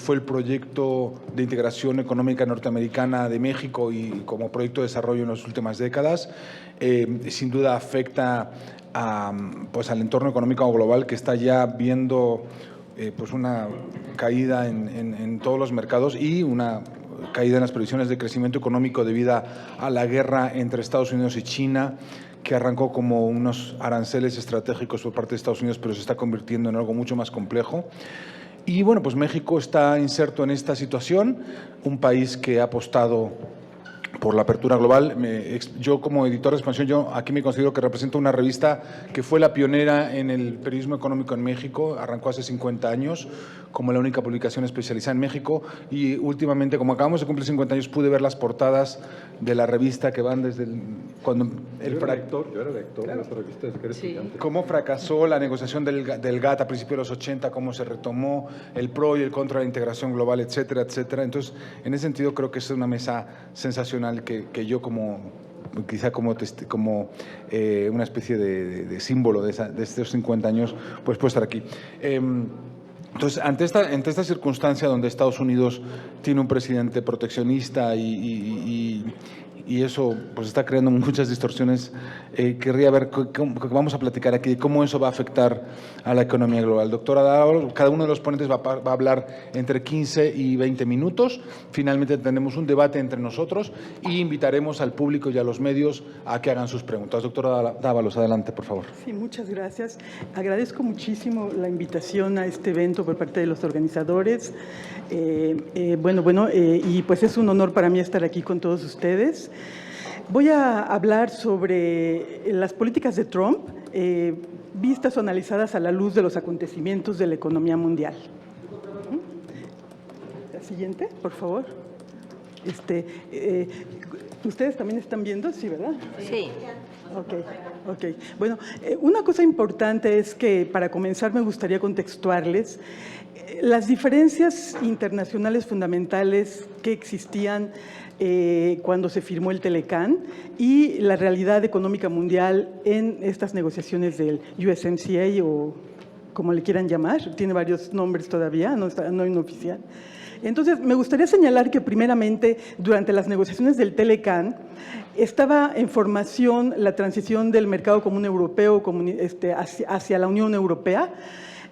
fue el proyecto de integración económica norteamericana de México y como proyecto de desarrollo en las últimas décadas. Sin duda afecta pues al entorno económico global, que está ya viendo pues una caída en todos los mercados y una caída en las previsiones de crecimiento económico debido a la guerra entre Estados Unidos y China, que arrancó como unos aranceles estratégicos por parte de Estados Unidos, pero se está convirtiendo en algo mucho más complejo. Y bueno, pues México está inserto en esta situación, un país que ha apostado por la apertura global. Yo como editor de Expansión, yo aquí me considero que represento una revista que fue la pionera en el periodismo económico en México, arrancó hace 50 años como la única publicación especializada en México y últimamente, como acabamos de cumplir 50 años, pude ver las portadas de la revista que van desde cuando el yo era lector de esa revista desde que era estudiante. Cómo fracasó la negociación del GATT a principios de los 80, cómo se retomó el pro y el contra de la integración global, etcétera, etcétera. Entonces, en ese sentido, creo que es una mesa sensacional que yo quizá como una especie de símbolo de estos 50 años, pues puedo estar aquí. Entonces, ante esta circunstancia donde Estados Unidos tiene un presidente proteccionista y eso pues está creando muchas distorsiones, querría ver vamos a platicar aquí de cómo eso va a afectar a la economía global. Doctora Dávalos, cada uno de los ponentes va a hablar entre 15 y 20 minutos. Finalmente tenemos un debate entre nosotros y invitaremos al público y a los medios a que hagan sus preguntas. Doctora Dávalos, adelante, por favor. Sí, muchas gracias. Agradezco muchísimo la invitación a este evento por parte de los organizadores. Y pues es un honor para mí estar aquí con todos ustedes. Voy a hablar sobre las políticas de Trump, vistas o analizadas a la luz de los acontecimientos de la economía mundial. La siguiente, por favor. ¿Ustedes también están viendo? Sí, ¿verdad? Sí. Ok. Bueno, una cosa importante es que para comenzar me gustaría contextuarles las diferencias internacionales fundamentales que existían cuando se firmó el Telecán y la realidad económica mundial en estas negociaciones del USMCA o como le quieran llamar, tiene varios nombres todavía, no hay un oficial. Entonces, me gustaría señalar que primeramente durante las negociaciones del Telecán estaba en formación la transición del mercado común europeo hacia la Unión Europea,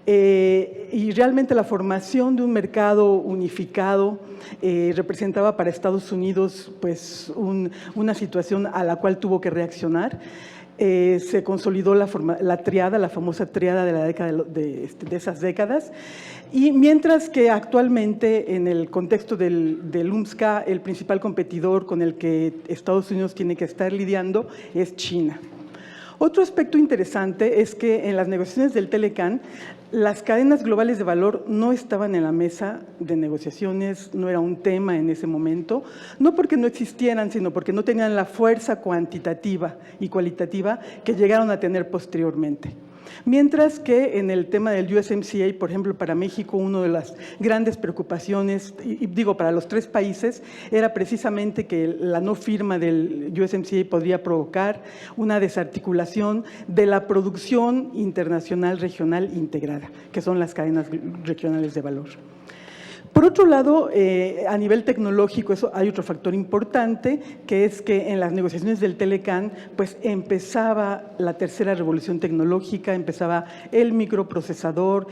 y realmente la formación de un mercado unificado representaba para Estados Unidos pues una situación a la cual tuvo que reaccionar. Se consolidó la famosa triada de la década de esas décadas, y mientras que actualmente en el contexto del UNSCA el principal competidor con el que Estados Unidos tiene que estar lidiando es China. Otro aspecto interesante es que en las negociaciones del Telecán las cadenas globales de valor no estaban en la mesa de negociaciones, no era un tema en ese momento, no porque no existieran, sino porque no tenían la fuerza cuantitativa y cualitativa que llegaron a tener posteriormente. Mientras que en el tema del USMCA, por ejemplo, para México, una de las grandes preocupaciones, para los tres países, era precisamente que la no firma del USMCA podría provocar una desarticulación de la producción internacional regional integrada, que son las cadenas regionales de valor. Por otro lado, a nivel tecnológico, hay otro factor importante, que es que en las negociaciones del Telecán, pues empezaba la tercera revolución tecnológica, empezaba el microprocesador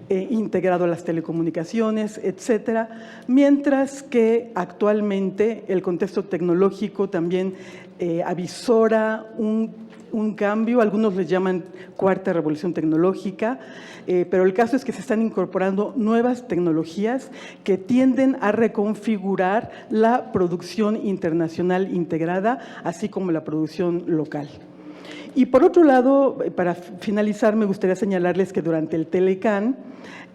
integrado a las telecomunicaciones, etcétera, mientras que actualmente el contexto tecnológico también avisora un cambio, algunos le llaman cuarta revolución tecnológica, pero el caso es que se están incorporando nuevas tecnologías que tienden a reconfigurar la producción internacional integrada, así como la producción local. Y por otro lado, para finalizar, me gustaría señalarles que durante el Telecán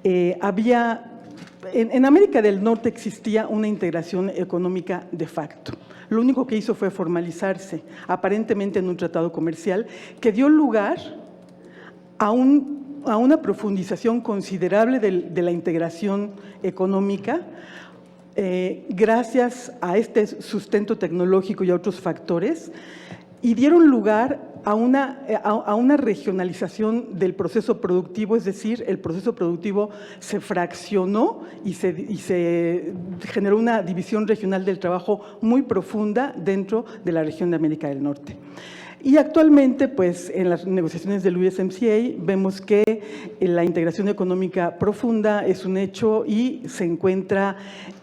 en América del Norte existía una integración económica de facto. Lo único que hizo fue formalizarse, aparentemente en un tratado comercial, que dio lugar a una profundización considerable de la integración económica, gracias a este sustento tecnológico y a otros factores, y dieron lugar a una regionalización del proceso productivo, es decir, el proceso productivo se fraccionó y se generó una división regional del trabajo muy profunda dentro de la región de América del Norte. Y actualmente, pues, en las negociaciones del USMCA vemos que la integración económica profunda es un hecho y se encuentra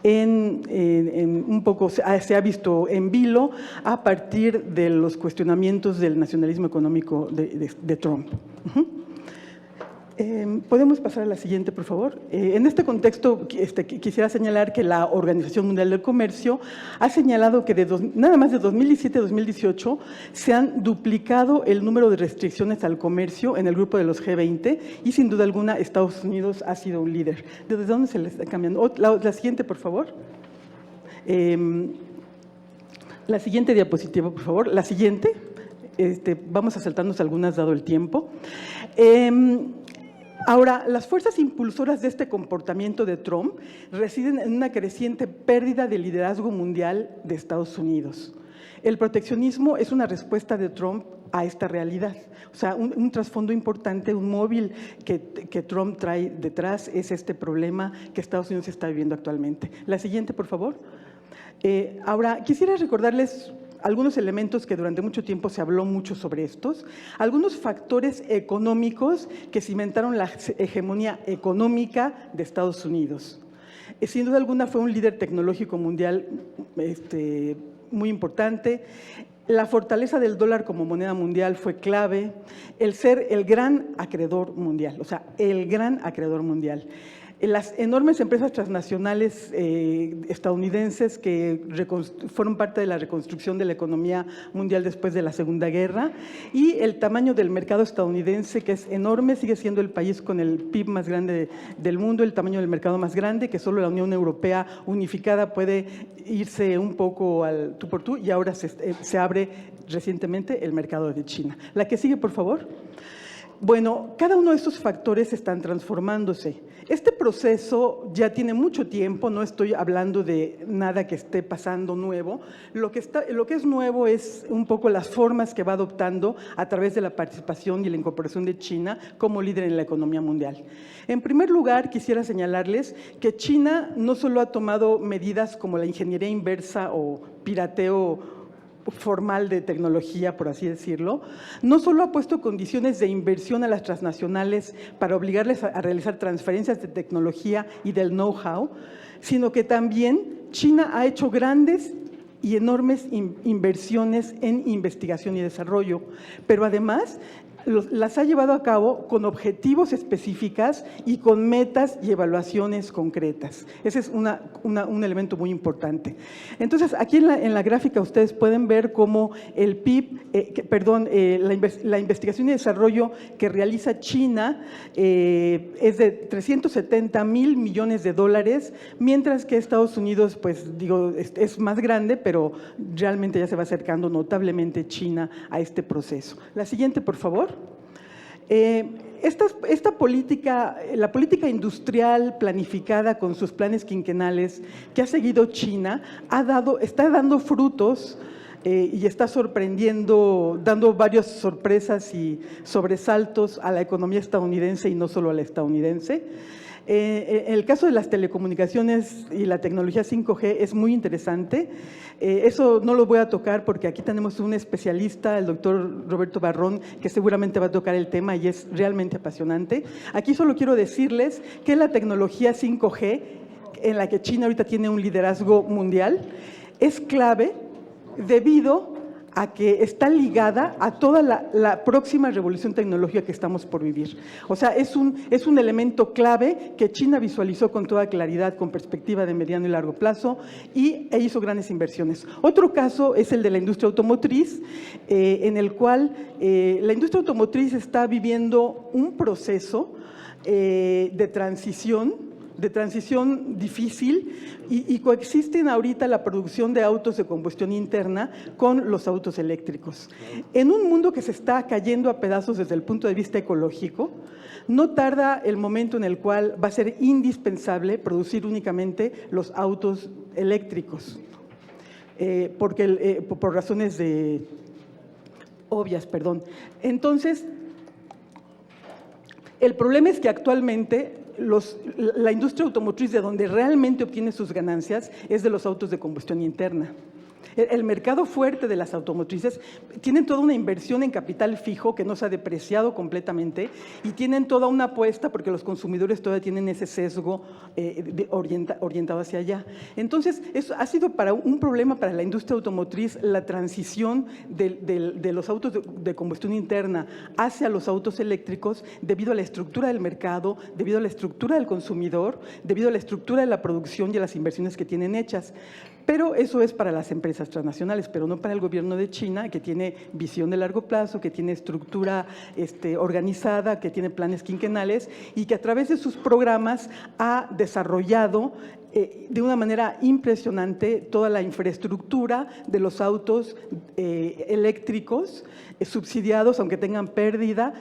un poco, se ha visto en vilo a partir de los cuestionamientos del nacionalismo económico de Trump. ¿Podemos pasar a la siguiente, por favor? En este contexto, quisiera señalar que la Organización Mundial del Comercio ha señalado que nada más de 2017 a 2018 se han duplicado el número de restricciones al comercio en el grupo de los G20 y sin duda alguna Estados Unidos ha sido un líder. ¿Desde dónde se le está cambiando? La siguiente, por favor. La siguiente diapositiva, por favor. La siguiente. Vamos a saltarnos algunas dado el tiempo. Ahora, las fuerzas impulsoras de este comportamiento de Trump residen en una creciente pérdida de liderazgo mundial de Estados Unidos. El proteccionismo es una respuesta de Trump a esta realidad. O sea, un trasfondo importante, un móvil que Trump trae detrás es este problema que Estados Unidos está viviendo actualmente. La siguiente, por favor. Ahora, quisiera recordarles algunos elementos que durante mucho tiempo se habló mucho sobre estos, algunos factores económicos que cimentaron la hegemonía económica de Estados Unidos. Sin duda alguna fue un líder tecnológico mundial muy importante. La fortaleza del dólar como moneda mundial fue clave, el ser el gran acreedor mundial, o sea, el gran acreedor mundial. Las enormes empresas transnacionales estadounidenses que fueron parte de la reconstrucción de la economía mundial después de la Segunda Guerra y el tamaño del mercado estadounidense, que es enorme, sigue siendo el país con el PIB más grande del mundo, el tamaño del mercado más grande, que solo la Unión Europea unificada puede irse un poco al tú por tú, y ahora se abre recientemente el mercado de China. La que sigue, por favor. Bueno, cada uno de estos factores están transformándose. Este proceso ya tiene mucho tiempo, no estoy hablando de nada que esté pasando nuevo. Lo que es nuevo es un poco las formas que va adoptando a través de la participación y la incorporación de China como líder en la economía mundial. En primer lugar, quisiera señalarles que China no solo ha tomado medidas como la ingeniería inversa o pirateo formal de tecnología, por así decirlo, no solo ha puesto condiciones de inversión a las transnacionales para obligarles a realizar transferencias de tecnología y del know-how, sino que también China ha hecho grandes y enormes inversiones en investigación y desarrollo, pero además las ha llevado a cabo con objetivos específicas y con metas y evaluaciones concretas. Ese es un elemento muy importante. Entonces, aquí en la gráfica ustedes pueden ver cómo el PIB, la investigación y desarrollo que realiza China es de 370,000 millones de dólares, mientras que Estados Unidos, pues digo, es más grande, pero realmente ya se va acercando notablemente China a este proceso. La siguiente, por favor. Esta política, la política industrial planificada con sus planes quinquenales que ha seguido China, está dando frutos y está sorprendiendo, dando varias sorpresas y sobresaltos a la economía estadounidense y no solo a la estadounidense. En el caso de las telecomunicaciones y la tecnología 5G es muy interesante. Eso no lo voy a tocar porque aquí tenemos un especialista, el doctor Roberto Barrón, que seguramente va a tocar el tema y es realmente apasionante. Aquí solo quiero decirles que la tecnología 5G, en la que China ahorita tiene un liderazgo mundial, es clave debido a que está ligada a toda la próxima revolución tecnológica que estamos por vivir. O sea, es un elemento clave que China visualizó con toda claridad, con perspectiva de mediano y largo plazo, e hizo grandes inversiones. Otro caso es el de la industria automotriz, en el cual la industria automotriz está viviendo un proceso de transición difícil y coexisten ahorita la producción de autos de combustión interna con los autos eléctricos. En un mundo que se está cayendo a pedazos desde el punto de vista ecológico, no tarda el momento en el cual va a ser indispensable producir únicamente los autos eléctricos, por razones de obvias, perdón. Entonces, el problema es que actualmente la industria automotriz de donde realmente obtiene sus ganancias es de los autos de combustión interna. El mercado fuerte de las automotrices tienen toda una inversión en capital fijo que no se ha depreciado completamente y tienen toda una apuesta porque los consumidores todavía tienen ese sesgo orientado hacia allá. Entonces, eso ha sido un problema para la industria automotriz la transición de los autos de combustión interna hacia los autos eléctricos debido a la estructura del mercado, debido a la estructura del consumidor, debido a la estructura de la producción y a las inversiones que tienen hechas. Pero eso es para las empresas transnacionales, pero no para el gobierno de China, que tiene visión de largo plazo, que tiene estructura organizada, que tiene planes quinquenales y que a través de sus programas ha desarrollado de una manera impresionante toda la infraestructura de los autos eléctricos subsidiados, aunque tengan pérdida,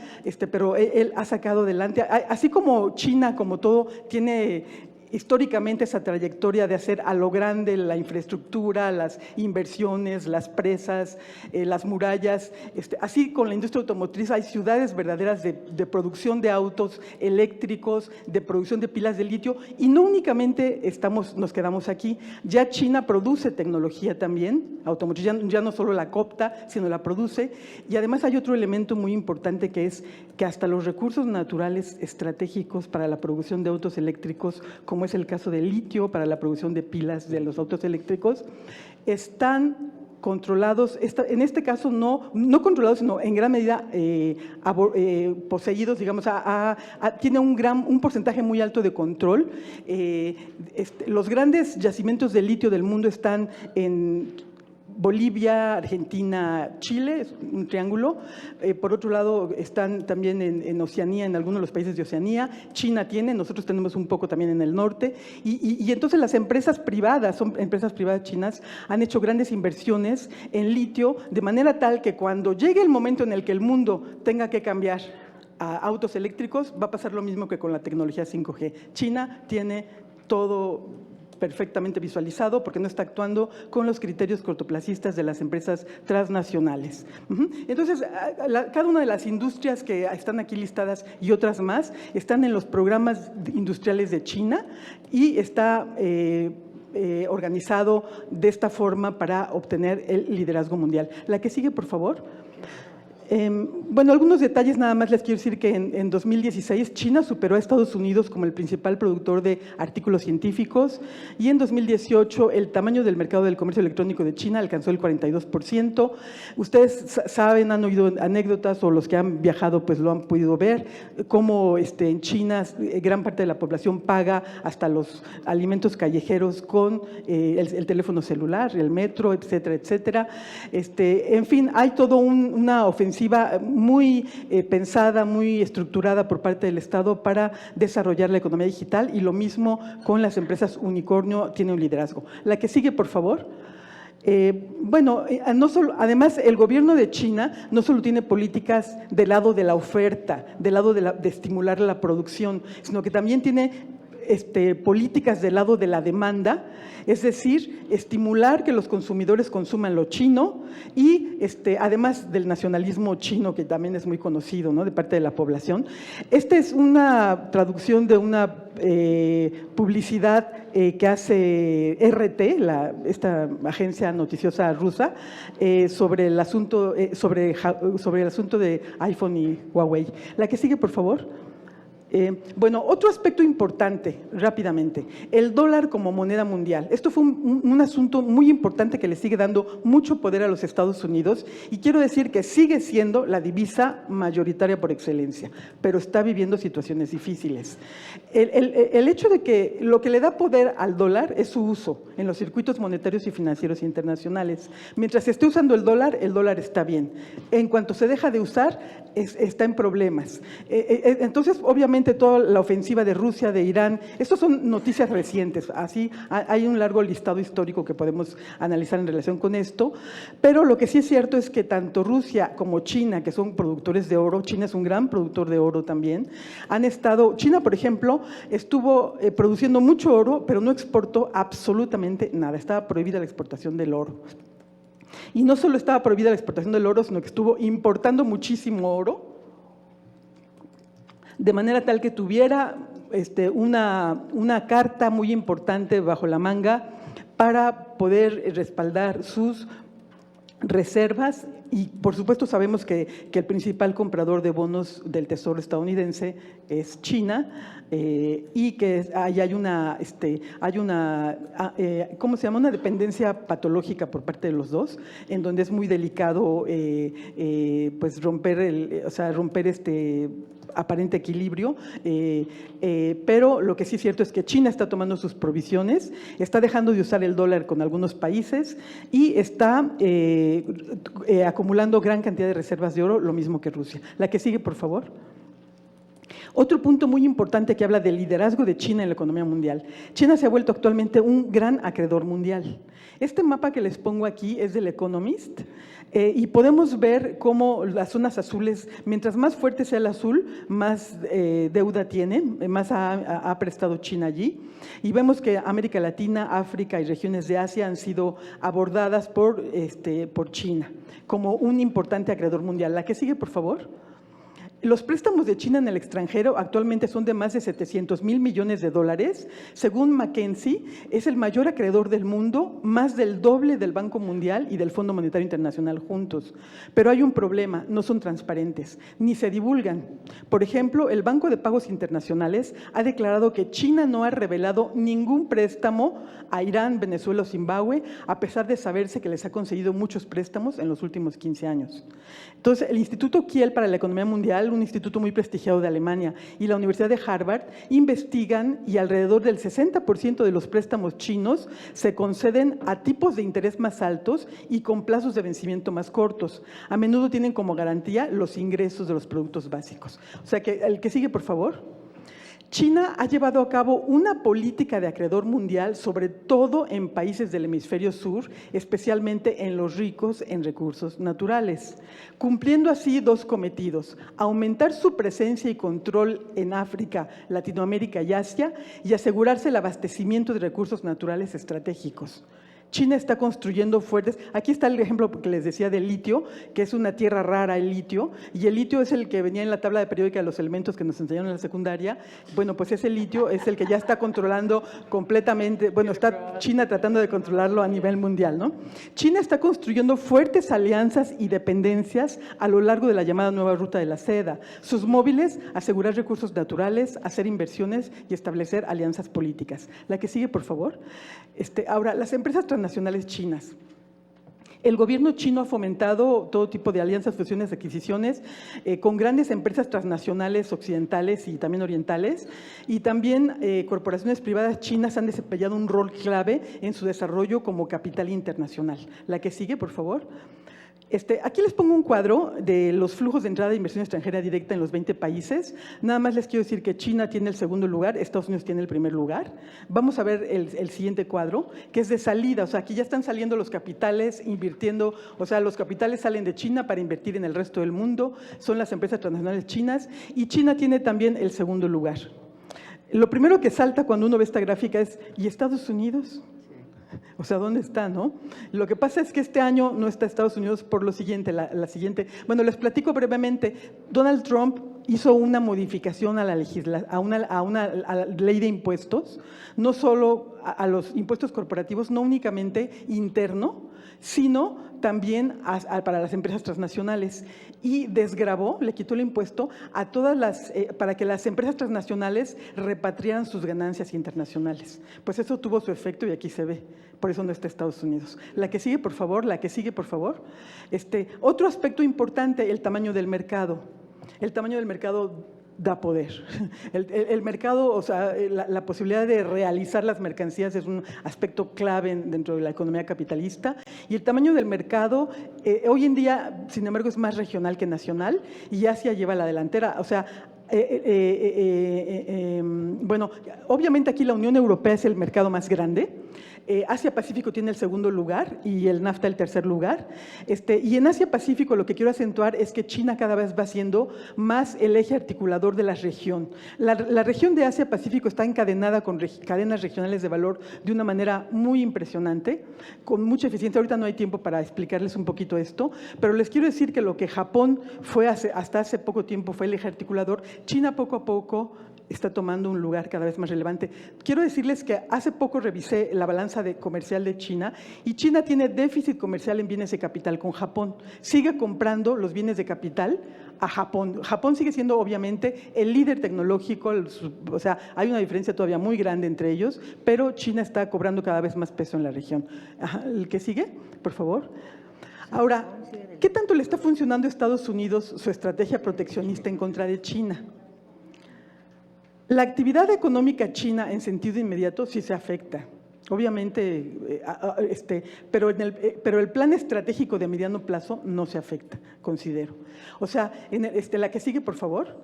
pero él ha sacado adelante, así como China, como todo, tiene históricamente esa trayectoria de hacer a lo grande la infraestructura, las inversiones, las presas, las murallas. Así con la industria automotriz hay ciudades verdaderas de producción de autos eléctricos, de producción de pilas de litio y no únicamente nos quedamos aquí. Ya China produce tecnología también, automotriz, ya no solo la capta, sino la produce. Y además hay otro elemento muy importante que es que hasta los recursos naturales estratégicos para la producción de autos eléctricos, como es el caso del litio para la producción de pilas de los autos eléctricos, están controlados, en este caso no controlados, sino en gran medida poseídos, digamos, tiene un porcentaje muy alto de control. Los grandes yacimientos de litio del mundo están en Bolivia, Argentina, Chile, es un triángulo. Por otro lado, están también en Oceanía, en algunos de los países de Oceanía. China tiene, nosotros tenemos un poco también en el norte. Y entonces las empresas privadas, son empresas privadas chinas, han hecho grandes inversiones en litio, de manera tal que cuando llegue el momento en el que el mundo tenga que cambiar a autos eléctricos, va a pasar lo mismo que con la tecnología 5G. China tiene todo perfectamente visualizado porque no está actuando con los criterios cortoplacistas de las empresas transnacionales. Entonces, cada una de las industrias que están aquí listadas y otras más están en los programas industriales de China y está organizado de esta forma para obtener el liderazgo mundial. La que sigue, por favor. Bueno, algunos detalles nada más les quiero decir que en 2016 China superó a Estados Unidos como el principal productor de artículos científicos y en 2018 el tamaño del mercado del comercio electrónico de China alcanzó el 42%. Ustedes saben, han oído anécdotas o los que han viajado pues lo han podido ver, cómo en China gran parte de la población paga hasta los alimentos callejeros con el teléfono celular, el metro, etcétera, etcétera. En fin, hay todo una ofensiva muy pensada, muy estructurada por parte del Estado para desarrollar la economía digital y lo mismo con las empresas unicornio, tiene un liderazgo. La que sigue, por favor. Bueno, además el gobierno de China no solo tiene políticas del lado de la oferta, del lado de estimular la producción, sino que también tiene políticas del lado de la demanda, es decir, estimular que los consumidores consuman lo chino y además del nacionalismo chino, que también es muy conocido, ¿no?, de parte de la población. Esta es una traducción de una publicidad que hace RT, esta agencia noticiosa rusa, sobre el asunto de iPhone y Huawei. La que sigue, por favor. Bueno, otro aspecto importante, rápidamente, el dólar como moneda mundial. Esto fue un asunto muy importante que le sigue dando mucho poder a los Estados Unidos y quiero decir que sigue siendo la divisa mayoritaria por excelencia, pero está viviendo situaciones difíciles. El hecho de que lo que le da poder al dólar es su uso en los circuitos monetarios y financieros internacionales. Mientras se esté usando el dólar está bien. En cuanto se deja de usar, está en problemas. Entonces, obviamente, toda la ofensiva de Rusia, de Irán, estas son noticias recientes, así hay un largo listado histórico que podemos analizar en relación con esto, pero lo que sí es cierto es que tanto Rusia como China, que son productores de oro, China es un gran productor de oro también, China, por ejemplo, estuvo produciendo mucho oro, pero no exportó absolutamente nada, estaba prohibida la exportación del oro. Y no solo estaba prohibida la exportación del oro, sino que estuvo importando muchísimo oro, de manera tal que tuviera una carta muy importante bajo la manga para poder respaldar sus reservas. Y por supuesto sabemos que el principal comprador de bonos del Tesoro estadounidense es China, y que hay una ¿cómo se llama? Una dependencia patológica por parte de los dos, en donde es muy delicado pues romper este aparente equilibrio, pero lo que sí es cierto es que China está tomando sus provisiones, está dejando de usar el dólar con algunos países y está acumulando gran cantidad de reservas de oro, lo mismo que Rusia. La que sigue, por favor. Otro punto muy importante que habla del liderazgo de China en la economía mundial. China se ha vuelto actualmente un gran acreedor mundial. Este mapa que les pongo aquí es del Economist, y podemos ver cómo las zonas azules, mientras más fuerte sea el azul, más deuda tiene, más ha prestado China allí. Y vemos que América Latina, África y regiones de Asia han sido abordadas por China como un importante acreedor mundial. La que sigue, por favor. Los préstamos de China en el extranjero actualmente son de más de 700,000 millones de dólares. Según McKinsey, es el mayor acreedor del mundo, más del doble del Banco Mundial y del Fondo Monetario Internacional juntos. Pero hay un problema, no son transparentes, ni se divulgan. Por ejemplo, el Banco de Pagos Internacionales ha declarado que China no ha revelado ningún préstamo a Irán, Venezuela o Zimbabue, a pesar de saberse que les ha concedido muchos préstamos en los últimos 15 años. Entonces, el Instituto Kiel para la Economía Mundial, un instituto muy prestigiado de Alemania, y la Universidad de Harvard investigan, y alrededor del 60% de los préstamos chinos se conceden a tipos de interés más altos y con plazos de vencimiento más cortos. A menudo tienen como garantía los ingresos de los productos básicos. O sea que el que sigue, por favor. China ha llevado a cabo una política de acreedor mundial, sobre todo en países del hemisferio sur, especialmente en los ricos en recursos naturales, cumpliendo así dos cometidos: aumentar su presencia y control en África, Latinoamérica y Asia, y asegurarse el abastecimiento de recursos naturales estratégicos. China está construyendo fuertes. Aquí está el ejemplo que les decía del litio, que es una tierra rara, el litio, y el litio es el que venía en la tabla de periódica de los elementos que nos enseñaron en la secundaria. Bueno, pues ese litio es el que ya está controlando completamente, bueno, está China tratando de controlarlo a nivel mundial, ¿no? China está construyendo fuertes alianzas y dependencias a lo largo de la llamada nueva ruta de la seda. Sus móviles: asegurar recursos naturales, hacer inversiones y establecer alianzas políticas. La que sigue, por favor. Ahora, las empresas transnacionales chinas. El gobierno chino ha fomentado todo tipo de alianzas, fusiones, adquisiciones con grandes empresas transnacionales occidentales y también orientales, y también corporaciones privadas chinas han desempeñado un rol clave en su desarrollo como capital internacional. La que sigue, por favor. Aquí les pongo un cuadro de los flujos de entrada de inversión extranjera directa en los 20 países. Nada más les quiero decir que China tiene el segundo lugar, Estados Unidos tiene el primer lugar. Vamos a ver el siguiente cuadro, que es de salida. O sea, aquí ya están saliendo los capitales invirtiendo, o sea, los capitales salen de China para invertir en el resto del mundo. Son las empresas transnacionales chinas, y China tiene también el segundo lugar. Lo primero que salta cuando uno ve esta gráfica es: ¿y Estados Unidos? O sea, ¿dónde está, no? Lo que pasa es que este año no está Estados Unidos por lo siguiente, la siguiente. Bueno, les platico brevemente. Donald Trump hizo una modificación a la ley de impuestos, no solo a los impuestos corporativos, no únicamente interno, sino también para las empresas transnacionales, y desgravó, le quitó el impuesto a todas para que las empresas transnacionales repatriaran sus ganancias internacionales. Pues eso tuvo su efecto y aquí se ve, por eso no está Estados Unidos. La que sigue, por favor, la que sigue, por favor. Otro aspecto importante: el tamaño del mercado. El tamaño del mercado da poder. El mercado, o sea, la posibilidad de realizar las mercancías es un aspecto clave dentro de la economía capitalista, y el tamaño del mercado hoy en día, sin embargo, es más regional que nacional, y Asia lleva la delantera. O sea, bueno, obviamente aquí la Unión Europea es el mercado más grande, Asia-Pacífico tiene el segundo lugar y el NAFTA el tercer lugar. Y en Asia-Pacífico lo que quiero acentuar es que China cada vez va siendo más el eje articulador de la región. La región de Asia-Pacífico está encadenada con cadenas regionales de valor de una manera muy impresionante, con mucha eficiencia. Ahorita no hay tiempo para explicarles un poquito esto, pero les quiero decir que lo que Japón fue hasta hace poco tiempo fue el eje articulador, China poco a poco está tomando un lugar cada vez más relevante. Quiero decirles que hace poco revisé la balanza comercial de China y China tiene déficit comercial en bienes de capital con Japón. Sigue comprando los bienes de capital a Japón. Japón sigue siendo obviamente el líder tecnológico, o sea, hay una diferencia todavía muy grande entre ellos, pero China está cobrando cada vez más peso en la región. ¿El que sigue, por favor? Ahora, ¿qué tanto le está funcionando a Estados Unidos su estrategia proteccionista en contra de China? La actividad económica china en sentido inmediato sí se afecta, obviamente, pero el plan estratégico de mediano plazo no se afecta, considero. O sea, la que sigue, por favor.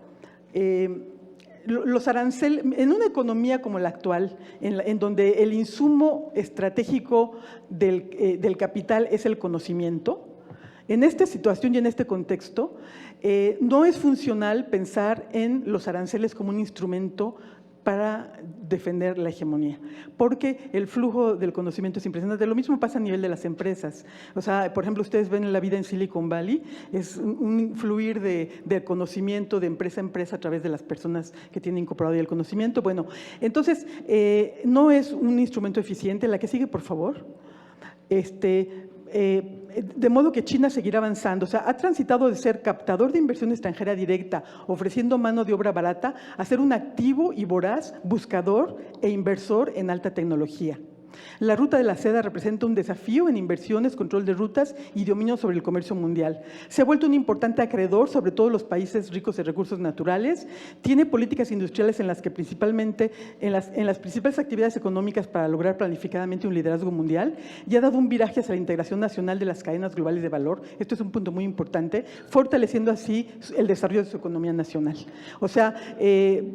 Los aranceles, en una economía como la actual, en donde el insumo estratégico del capital es el conocimiento, en esta situación y en este contexto, no es funcional pensar en los aranceles como un instrumento para defender la hegemonía, porque el flujo del conocimiento es impresionante. Lo mismo pasa a nivel de las empresas. O sea, por ejemplo, ustedes ven la vida en Silicon Valley, es un fluir de conocimiento de empresa a empresa a través de las personas que tienen incorporado el conocimiento. Bueno, entonces, no es un instrumento eficiente. La que sigue, por favor. De modo que China seguirá avanzando. O sea, ha transitado de ser captador de inversión extranjera directa, ofreciendo mano de obra barata, a ser un activo y voraz buscador e inversor en alta tecnología. La ruta de la seda representa un desafío en inversiones, control de rutas y dominio sobre el comercio mundial. Se ha vuelto un importante acreedor sobre todos los países ricos de recursos naturales. Tiene políticas industriales en las que principalmente, en las principales actividades económicas para lograr planificadamente un liderazgo mundial, y ha dado un viraje hacia la integración nacional de las cadenas globales de valor. Esto es un punto muy importante, fortaleciendo así el desarrollo de su economía nacional. O sea,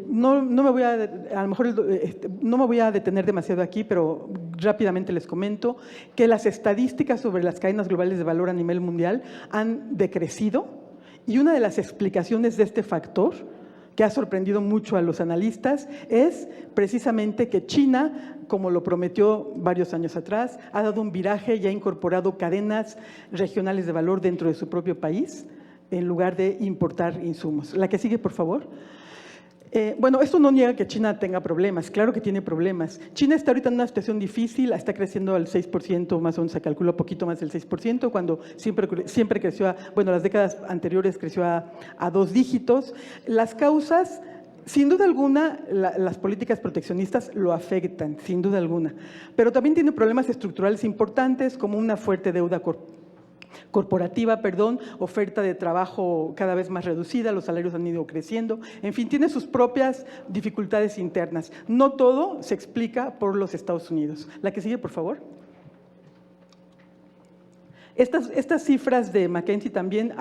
no me voy a lo mejor no me voy a detener demasiado aquí, pero rápidamente les comento que las estadísticas sobre las cadenas globales de valor a nivel mundial han decrecido, y una de las explicaciones de este factor, que ha sorprendido mucho a los analistas, es precisamente que China, como lo prometió varios años atrás, ha dado un viraje y ha incorporado cadenas regionales de valor dentro de su propio país, en lugar de importar insumos. La que sigue, por favor. Bueno, esto no niega que China tenga problemas, claro que tiene problemas. China está ahorita en una situación difícil, está creciendo al 6%, más o menos se calcula un poquito más del 6%, cuando siempre creció, las décadas anteriores creció a 2 dígitos. Las causas, sin duda alguna, las políticas proteccionistas lo afectan, sin duda alguna, pero también tiene problemas estructurales importantes, como una fuerte deuda corporativa, oferta de trabajo cada vez más reducida, los salarios han ido creciendo, en fin, tiene sus propias dificultades internas. No todo se explica por los Estados Unidos. La que sigue, por favor. Estas cifras de McKinsey también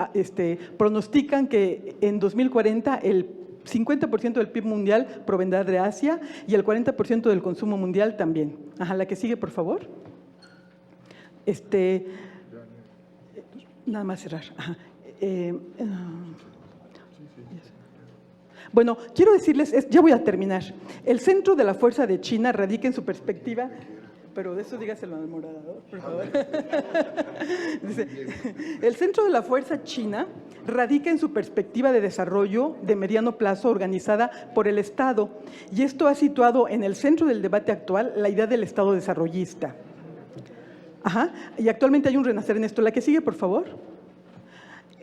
pronostican que en 2040 el 50% del PIB mundial provendrá de Asia y el 40% del consumo mundial también. La que sigue, por favor. Nada más cerrar. Bueno, quiero decirles, ya voy a terminar. El centro de la fuerza de China radica en su perspectiva, pero de eso dígaselo al moderador, por favor. Dice, el centro de la fuerza china radica en su perspectiva de desarrollo de mediano plazo organizada por el Estado, y esto ha situado en el centro del debate actual la idea del Estado desarrollista. Y actualmente hay un renacer en esto. La que sigue, por favor.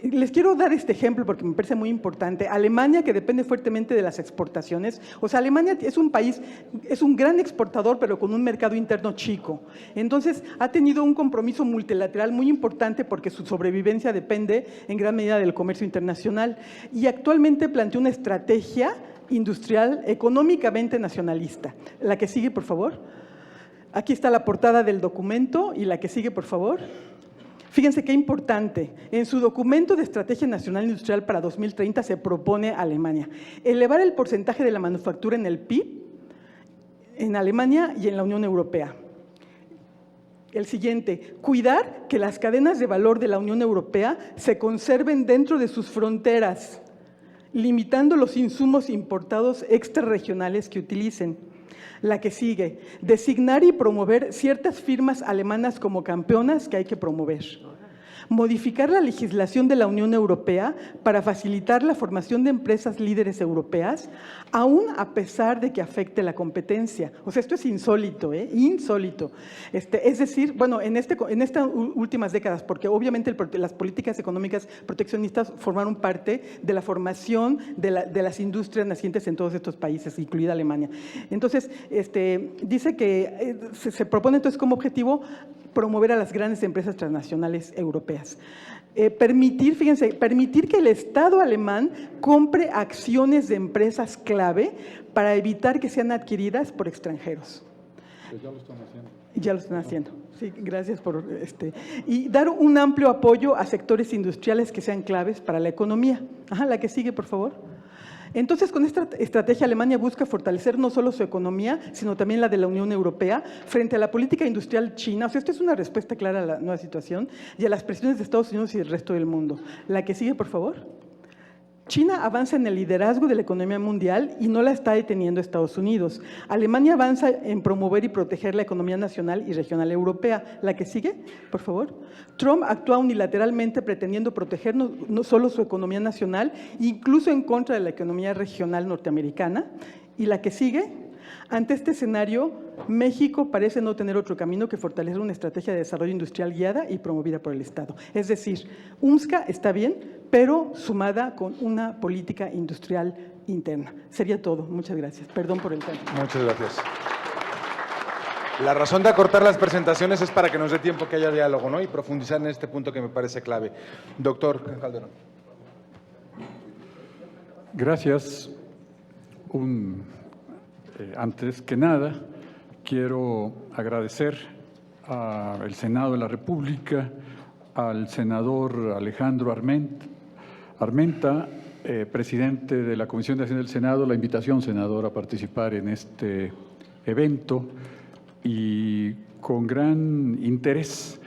Les quiero dar este ejemplo porque me parece muy importante. Alemania, que depende fuertemente de las exportaciones. O sea, Alemania es un país, es un gran exportador, pero con un mercado interno chico. Entonces, ha tenido un compromiso multilateral muy importante porque su sobrevivencia depende en gran medida del comercio internacional. Y actualmente plantea una estrategia industrial económicamente nacionalista. La que sigue, por favor. Aquí está la portada del documento y la que sigue, por favor. Fíjense qué importante. En su documento de Estrategia Nacional Industrial para 2030 se propone Alemania elevar el porcentaje de la manufactura en el PIB en Alemania y en la Unión Europea. El siguiente, cuidar que las cadenas de valor de la Unión Europea se conserven dentro de sus fronteras, limitando los insumos importados extrarregionales que utilicen. La que sigue, designar y promover ciertas firmas alemanas como campeonas que hay que promover. Modificar la legislación de la Unión Europea para facilitar la formación de empresas líderes europeas, aún a pesar de que afecte la competencia. O sea, esto es insólito, insólito. Es decir, bueno, en estas últimas décadas, porque obviamente las políticas económicas proteccionistas formaron parte de la formación de las industrias nacientes en todos estos países, incluida Alemania. Entonces, dice que se propone entonces como objetivo promover a las grandes empresas transnacionales europeas. Permitir que el Estado alemán compre acciones de empresas clave para evitar que sean adquiridas por extranjeros. Pues ya lo están haciendo. Ya lo están haciendo. Sí, gracias por y dar un amplio apoyo a sectores industriales que sean claves para la economía. Ajá, la que sigue, por favor. Entonces, con esta estrategia, Alemania busca fortalecer no solo su economía, sino también la de la Unión Europea frente a la política industrial china. O sea, esto es una respuesta clara a la nueva situación y a las presiones de Estados Unidos y del resto del mundo. La que sigue, por favor. China avanza en el liderazgo de la economía mundial y no la está deteniendo Estados Unidos. Alemania avanza en promover y proteger la economía nacional y regional europea. La que sigue, por favor. Trump actúa unilateralmente pretendiendo proteger no solo su economía nacional, incluso en contra de la economía regional norteamericana. Y la que sigue. Ante este escenario, México parece no tener otro camino que fortalecer una estrategia de desarrollo industrial guiada y promovida por el Estado. Es decir, UMSCA está bien, pero sumada con una política industrial interna. Sería todo. Muchas gracias. Perdón por el tiempo. Muchas gracias. La razón de acortar las presentaciones es para que nos dé tiempo que haya diálogo, ¿no? Y profundizar en este punto que me parece clave. Doctor Calderón. Gracias. Antes que nada, quiero agradecer al Senado de la República, al senador Alejandro Armenta, presidente de la Comisión de Hacienda del Senado, la invitación, senador, a participar en este evento y con gran interés,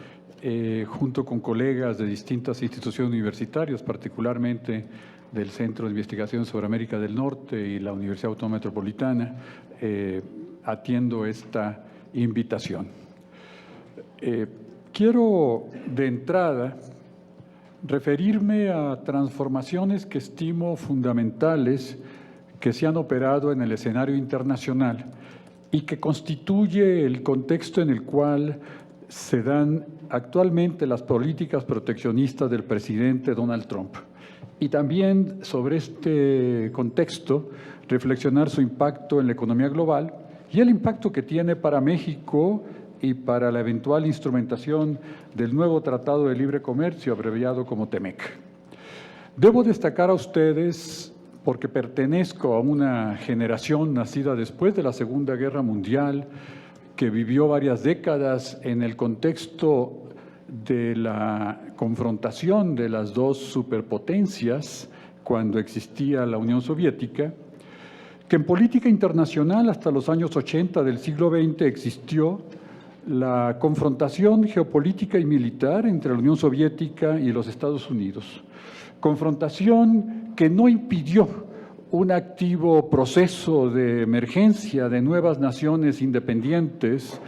junto con colegas de distintas instituciones universitarias, particularmente del Centro de Investigación sobre América del Norte y la Universidad Autónoma Metropolitana, atiendo esta invitación. Quiero de entrada referirme a transformaciones que estimo fundamentales que se han operado en el escenario internacional y que constituye el contexto en el cual se dan actualmente las políticas proteccionistas del presidente Donald Trump. Y también sobre este contexto reflexionar su impacto en la economía global y el impacto que tiene para México y para la eventual instrumentación del nuevo Tratado de Libre Comercio, abreviado como TEMEC. Debo destacar a ustedes, porque pertenezco a una generación nacida después de la Segunda Guerra Mundial, que vivió varias décadas en el contexto de la confrontación de las dos superpotencias cuando existía la Unión Soviética, que en política internacional hasta los años 80 del siglo XX existió la confrontación geopolítica y militar entre la Unión Soviética y los Estados Unidos. Confrontación que no impidió un activo proceso de emergencia de nuevas naciones independientes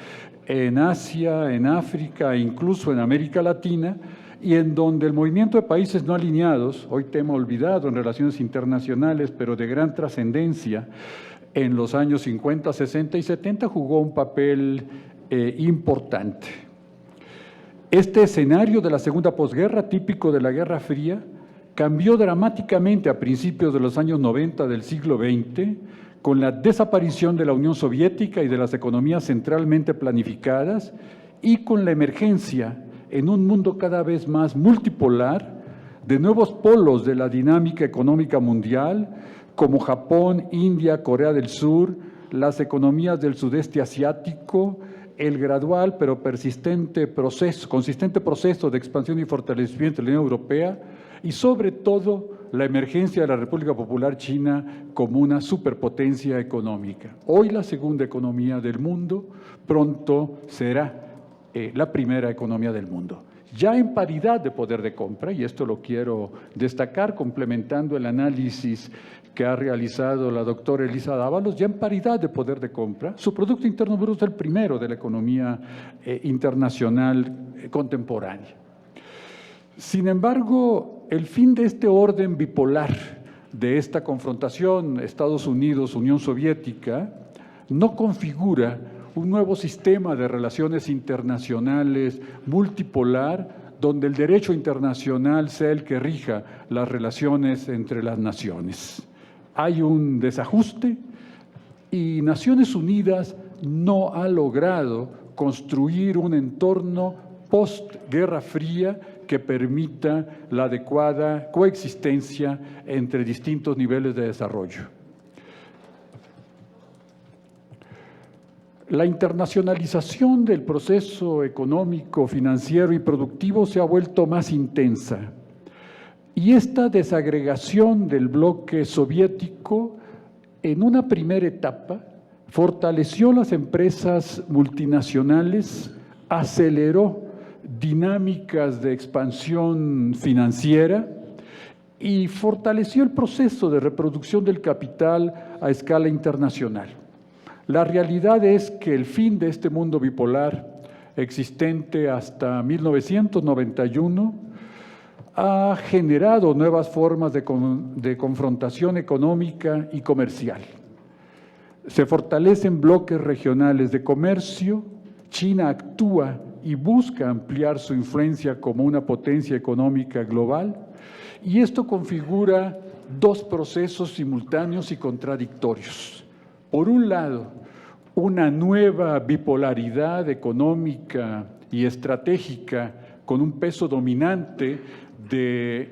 en Asia, en África e incluso en América Latina, y en donde el movimiento de países no alineados, hoy tema olvidado en relaciones internacionales, pero de gran trascendencia, en los años 50, 60 y 70 jugó un papel importante. Este escenario de la segunda posguerra, típico de la Guerra Fría, cambió dramáticamente a principios de los años 90 del siglo XX, con la desaparición de la Unión Soviética y de las economías centralmente planificadas y con la emergencia en un mundo cada vez más multipolar de nuevos polos de la dinámica económica mundial, como Japón, India, Corea del Sur, las economías del sudeste asiático, el gradual pero consistente proceso de expansión y fortalecimiento de la Unión Europea y sobre todo la emergencia de la República Popular China como una superpotencia económica. Hoy la segunda economía del mundo, pronto será la primera economía del mundo. Ya en paridad de poder de compra, y esto lo quiero destacar complementando el análisis que ha realizado la doctora Elisa Dávalos, ya en paridad de poder de compra, su Producto Interno Bruto es el primero de la economía internacional contemporánea. Sin embargo, el fin de este orden bipolar, de esta confrontación Estados Unidos-Unión Soviética, no configura un nuevo sistema de relaciones internacionales multipolar, donde el derecho internacional sea el que rija las relaciones entre las naciones. Hay un desajuste y Naciones Unidas no ha logrado construir un entorno post-Guerra Fría que permita la adecuada coexistencia entre distintos niveles de desarrollo. La internacionalización del proceso económico, financiero y productivo se ha vuelto más intensa, y esta desagregación del bloque soviético en una primera etapa fortaleció las empresas multinacionales, aceleró dinámicas de expansión financiera y fortaleció el proceso de reproducción del capital a escala internacional. La realidad es que el fin de este mundo bipolar, existente hasta 1991, ha generado nuevas formas de confrontación económica y comercial. Se fortalecen bloques regionales de comercio, China actúa y busca ampliar su influencia como una potencia económica global, y esto configura dos procesos simultáneos y contradictorios. Por un lado, una nueva bipolaridad económica y estratégica con un peso dominante de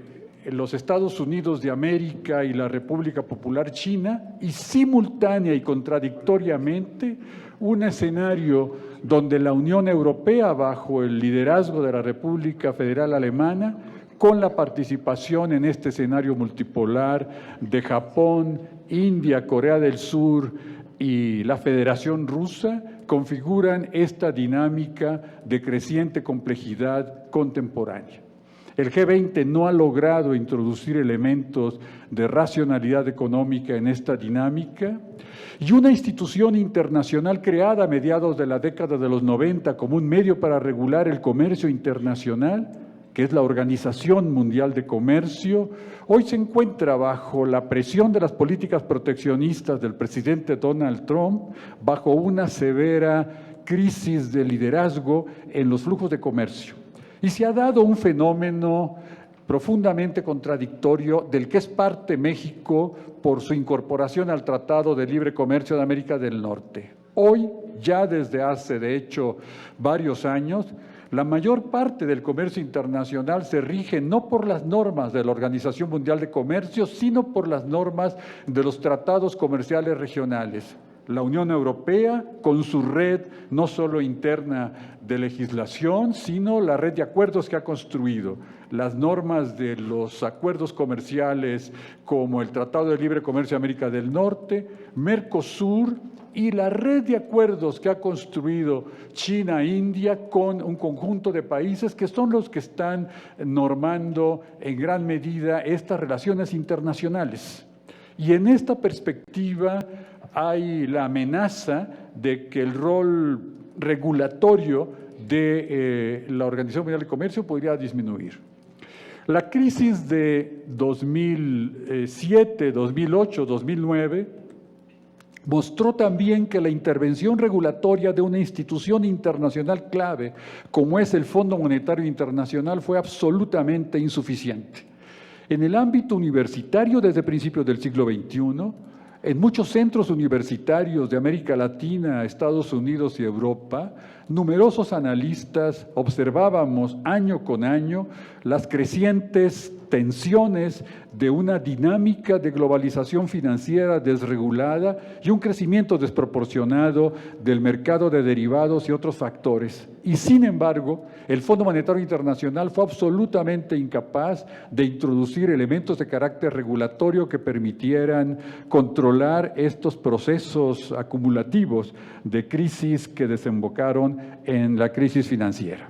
los Estados Unidos de América y la República Popular China, y simultánea y contradictoriamente un escenario donde la Unión Europea, bajo el liderazgo de la República Federal Alemana, con la participación en este escenario multipolar de Japón, India, Corea del Sur y la Federación Rusa, configuran esta dinámica de creciente complejidad contemporánea. El G20 no ha logrado introducir elementos de racionalidad económica en esta dinámica, y una institución internacional creada a mediados de la década de los 90 como un medio para regular el comercio internacional, que es la Organización Mundial de Comercio, hoy se encuentra bajo la presión de las políticas proteccionistas del presidente Donald Trump, bajo una severa crisis de liderazgo en los flujos de comercio. Y se ha dado un fenómeno profundamente contradictorio del que es parte México por su incorporación al Tratado de Libre Comercio de América del Norte. Hoy, ya desde hace de hecho varios años, la mayor parte del comercio internacional se rige no por las normas de la Organización Mundial de Comercio, sino por las normas de los tratados comerciales regionales. La Unión Europea, con su red no solo interna de legislación, sino la red de acuerdos que ha construido, las normas de los acuerdos comerciales como el Tratado de Libre Comercio de América del Norte, Mercosur, y la red de acuerdos que ha construido China-India con un conjunto de países que son los que están normando en gran medida estas relaciones internacionales. Y en esta perspectiva hay la amenaza de que el rol regulatorio de la Organización Mundial de Comercio podría disminuir. La crisis de 2007, 2008, 2009 mostró también que la intervención regulatoria de una institución internacional clave, como es el Fondo Monetario Internacional, fue absolutamente insuficiente. En el ámbito universitario, desde principios del siglo XXI, en muchos centros universitarios de América Latina, Estados Unidos y Europa, numerosos analistas observábamos año con año las crecientes tensiones de una dinámica de globalización financiera desregulada y un crecimiento desproporcionado del mercado de derivados y otros factores. Y sin embargo, el Fondo Monetario Internacional fue absolutamente incapaz de introducir elementos de carácter regulatorio que permitieran controlar estos procesos acumulativos de crisis que desembocaron participación en la crisis financiera.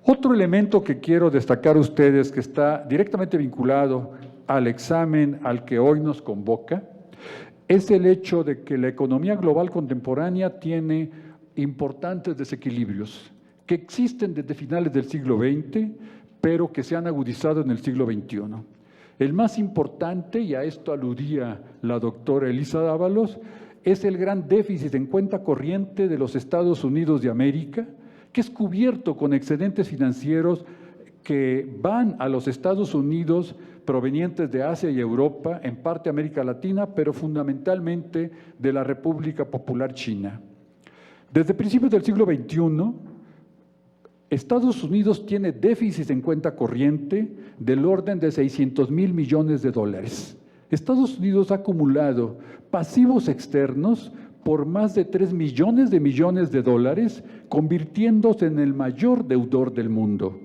Otro elemento que quiero destacar a ustedes, que está directamente vinculado al examen al que hoy nos convoca, es el hecho de que la economía global contemporánea tiene importantes desequilibrios que existen desde finales del siglo XX, pero que se han agudizado en el siglo XXI. El más importante, y a esto aludía la doctora Elisa Dávalos, es el gran déficit en cuenta corriente de los Estados Unidos de América, que es cubierto con excedentes financieros que van a los Estados Unidos provenientes de Asia y Europa, en parte América Latina, pero fundamentalmente de la República Popular China. Desde principios del siglo XXI, Estados Unidos tiene déficit en cuenta corriente del orden de 600,000 millones de dólares. Estados Unidos ha acumulado pasivos externos por más de 3 millones de dólares, convirtiéndose en el mayor deudor del mundo.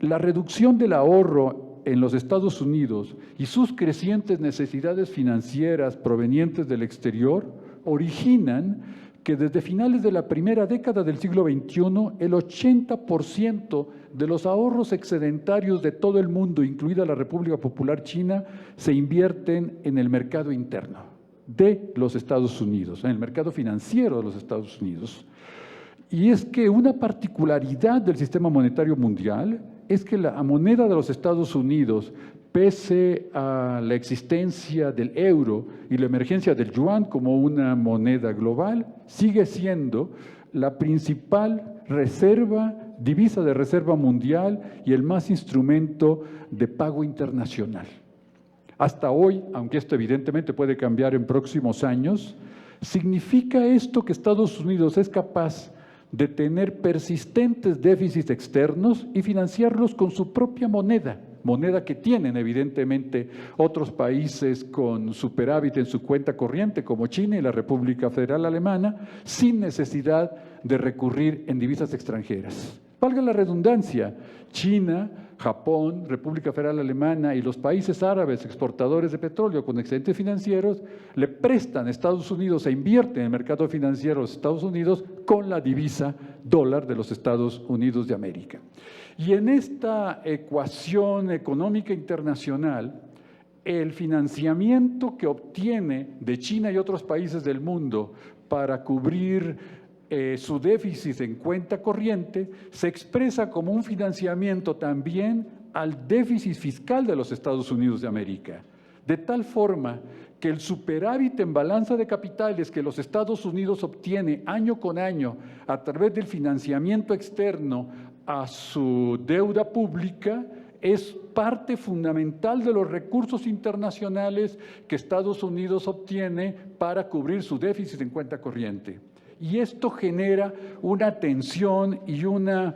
La reducción del ahorro en los Estados Unidos y sus crecientes necesidades financieras provenientes del exterior originan que desde finales de la primera década del siglo XXI, el 80% de los ahorros excedentarios de todo el mundo, incluida la República Popular China, se invierten en el mercado interno de los Estados Unidos, en el mercado financiero de los Estados Unidos. Y es que una particularidad del sistema monetario mundial es que la moneda de los Estados Unidos, pese a la existencia del euro y la emergencia del yuan como una moneda global, sigue siendo la principal divisa de reserva mundial y el más instrumento de pago internacional. Hasta hoy, aunque esto evidentemente puede cambiar en próximos años, significa esto que Estados Unidos es capaz de tener persistentes déficits externos y financiarlos con su propia moneda que tienen evidentemente otros países con superávit en su cuenta corriente, como China y la República Federal Alemana, sin necesidad de recurrir en divisas extranjeras. Valga la redundancia, China, Japón, República Federal Alemana y los países árabes exportadores de petróleo con excedentes financieros le prestan a Estados Unidos e invierten en el mercado financiero de los Estados Unidos con la divisa dólar de los Estados Unidos de América. Y en esta ecuación económica internacional, el financiamiento que obtiene de China y otros países del mundo para cubrir su déficit en cuenta corriente se expresa como un financiamiento también al déficit fiscal de los Estados Unidos de América, de tal forma que el superávit en balanza de capitales que los Estados Unidos obtiene año con año a través del financiamiento externo a su deuda pública es parte fundamental de los recursos internacionales que Estados Unidos obtiene para cubrir su déficit en cuenta corriente. Y esto genera una tensión y una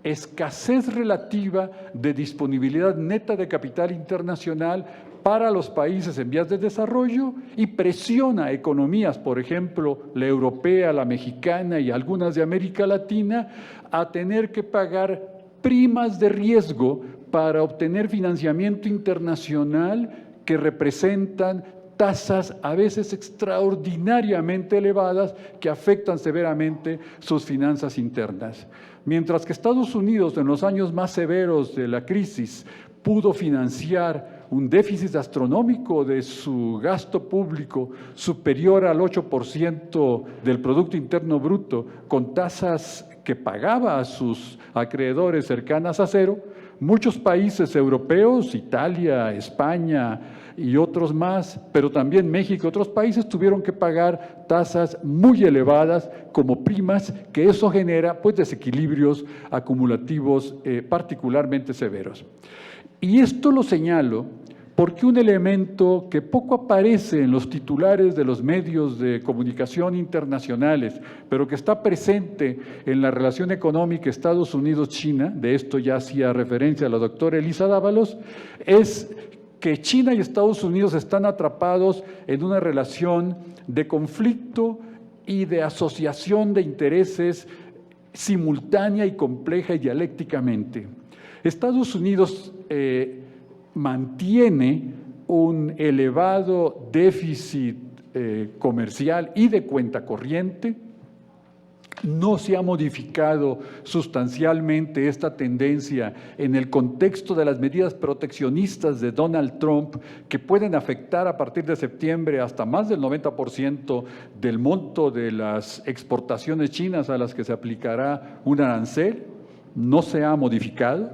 escasez relativa de disponibilidad neta de capital internacional para los países en vías de desarrollo y presiona a economías, por ejemplo, la europea, la mexicana y algunas de América Latina, a tener que pagar primas de riesgo para obtener financiamiento internacional que representan tasas a veces extraordinariamente elevadas que afectan severamente sus finanzas internas. Mientras que Estados Unidos, en los años más severos de la crisis, pudo financiar un déficit astronómico de su gasto público superior al 8% del Producto Interno Bruto, con tasas que pagaba a sus acreedores cercanas a cero, muchos países europeos, Italia, España y otros más, pero también México y otros países tuvieron que pagar tasas muy elevadas como primas, que eso genera pues desequilibrios acumulativos particularmente severos. Y esto lo señalo porque un elemento que poco aparece en los titulares de los medios de comunicación internacionales, pero que está presente en la relación económica Estados Unidos-China, de esto ya hacía referencia la doctora Elisa Dávalos, es que China y Estados Unidos están atrapados en una relación de conflicto y de asociación de intereses simultánea y compleja y dialécticamente. Estados Unidos mantiene un elevado déficit comercial y de cuenta corriente, no se ha modificado sustancialmente esta tendencia en el contexto de las medidas proteccionistas de Donald Trump, que pueden afectar a partir de septiembre hasta más del 90% del monto de las exportaciones chinas a las que se aplicará un arancel, no se ha modificado.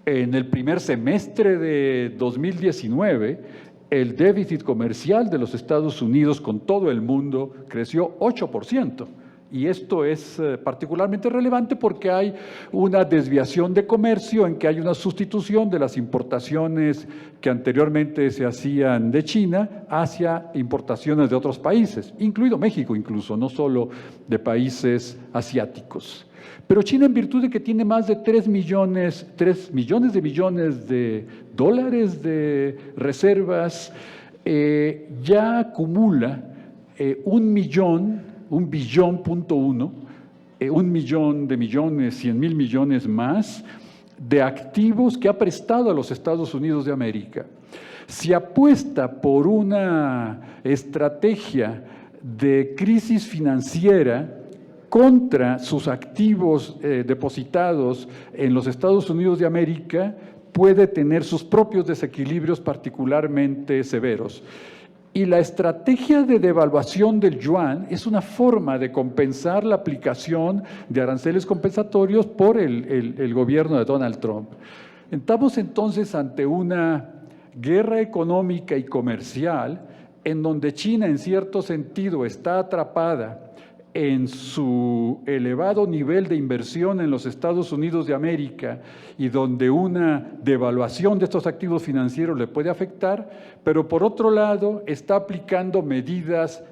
En el primer semestre de 2019, el déficit comercial de los Estados Unidos con todo el mundo creció 8%. Y esto es particularmente relevante porque hay una desviación de comercio en que hay una sustitución de las importaciones que anteriormente se hacían de China hacia importaciones de otros países, incluido México incluso, no solo de países asiáticos. Pero China, en virtud de que tiene más de 3 millones de millones de dólares de reservas, ya acumula 1 billón, 1 millón de millones, 100,000 millones más de activos que ha prestado a los Estados Unidos de América. Si apuesta por una estrategia de crisis financiera contra sus activos depositados en los Estados Unidos de América, puede tener sus propios desequilibrios particularmente severos. Y la estrategia de devaluación del yuan es una forma de compensar la aplicación de aranceles compensatorios por el gobierno de Donald Trump. Estamos entonces ante una guerra económica y comercial en donde China, en cierto sentido, está atrapada en su elevado nivel de inversión en los Estados Unidos de América y donde una devaluación de estos activos financieros le puede afectar, pero por otro lado está aplicando medidas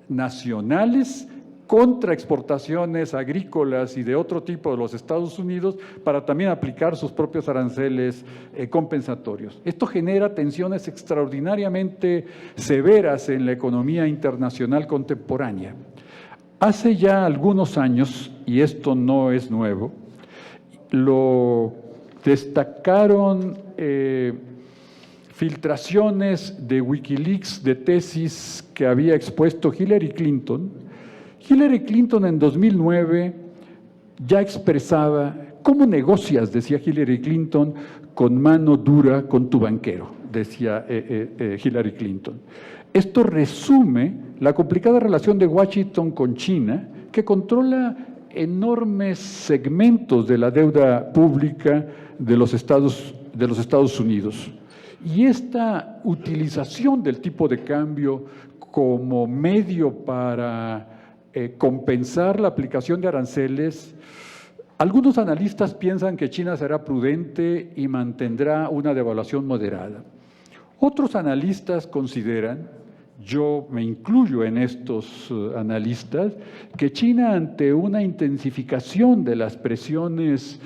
nacionales contra exportaciones agrícolas y de otro tipo de los Estados Unidos para también aplicar sus propios aranceles compensatorios. Esto genera tensiones extraordinariamente severas en la economía internacional contemporánea. Hace ya algunos años, y esto no es nuevo, lo destacaron filtraciones de Wikileaks de tesis que había expuesto Hillary Clinton. Hillary Clinton en 2009 ya expresaba: ¿cómo negocias?, decía Hillary Clinton, con mano dura con tu banquero, decía Hillary Clinton. Esto resume la complicada relación de Washington con China, que controla enormes segmentos de la deuda pública de los Estados Unidos. Y esta utilización del tipo de cambio como medio para compensar la aplicación de aranceles, algunos analistas piensan que China será prudente y mantendrá una devaluación moderada. Otros analistas consideran, yo me incluyo en estos analistas, que China, ante una intensificación de las presiones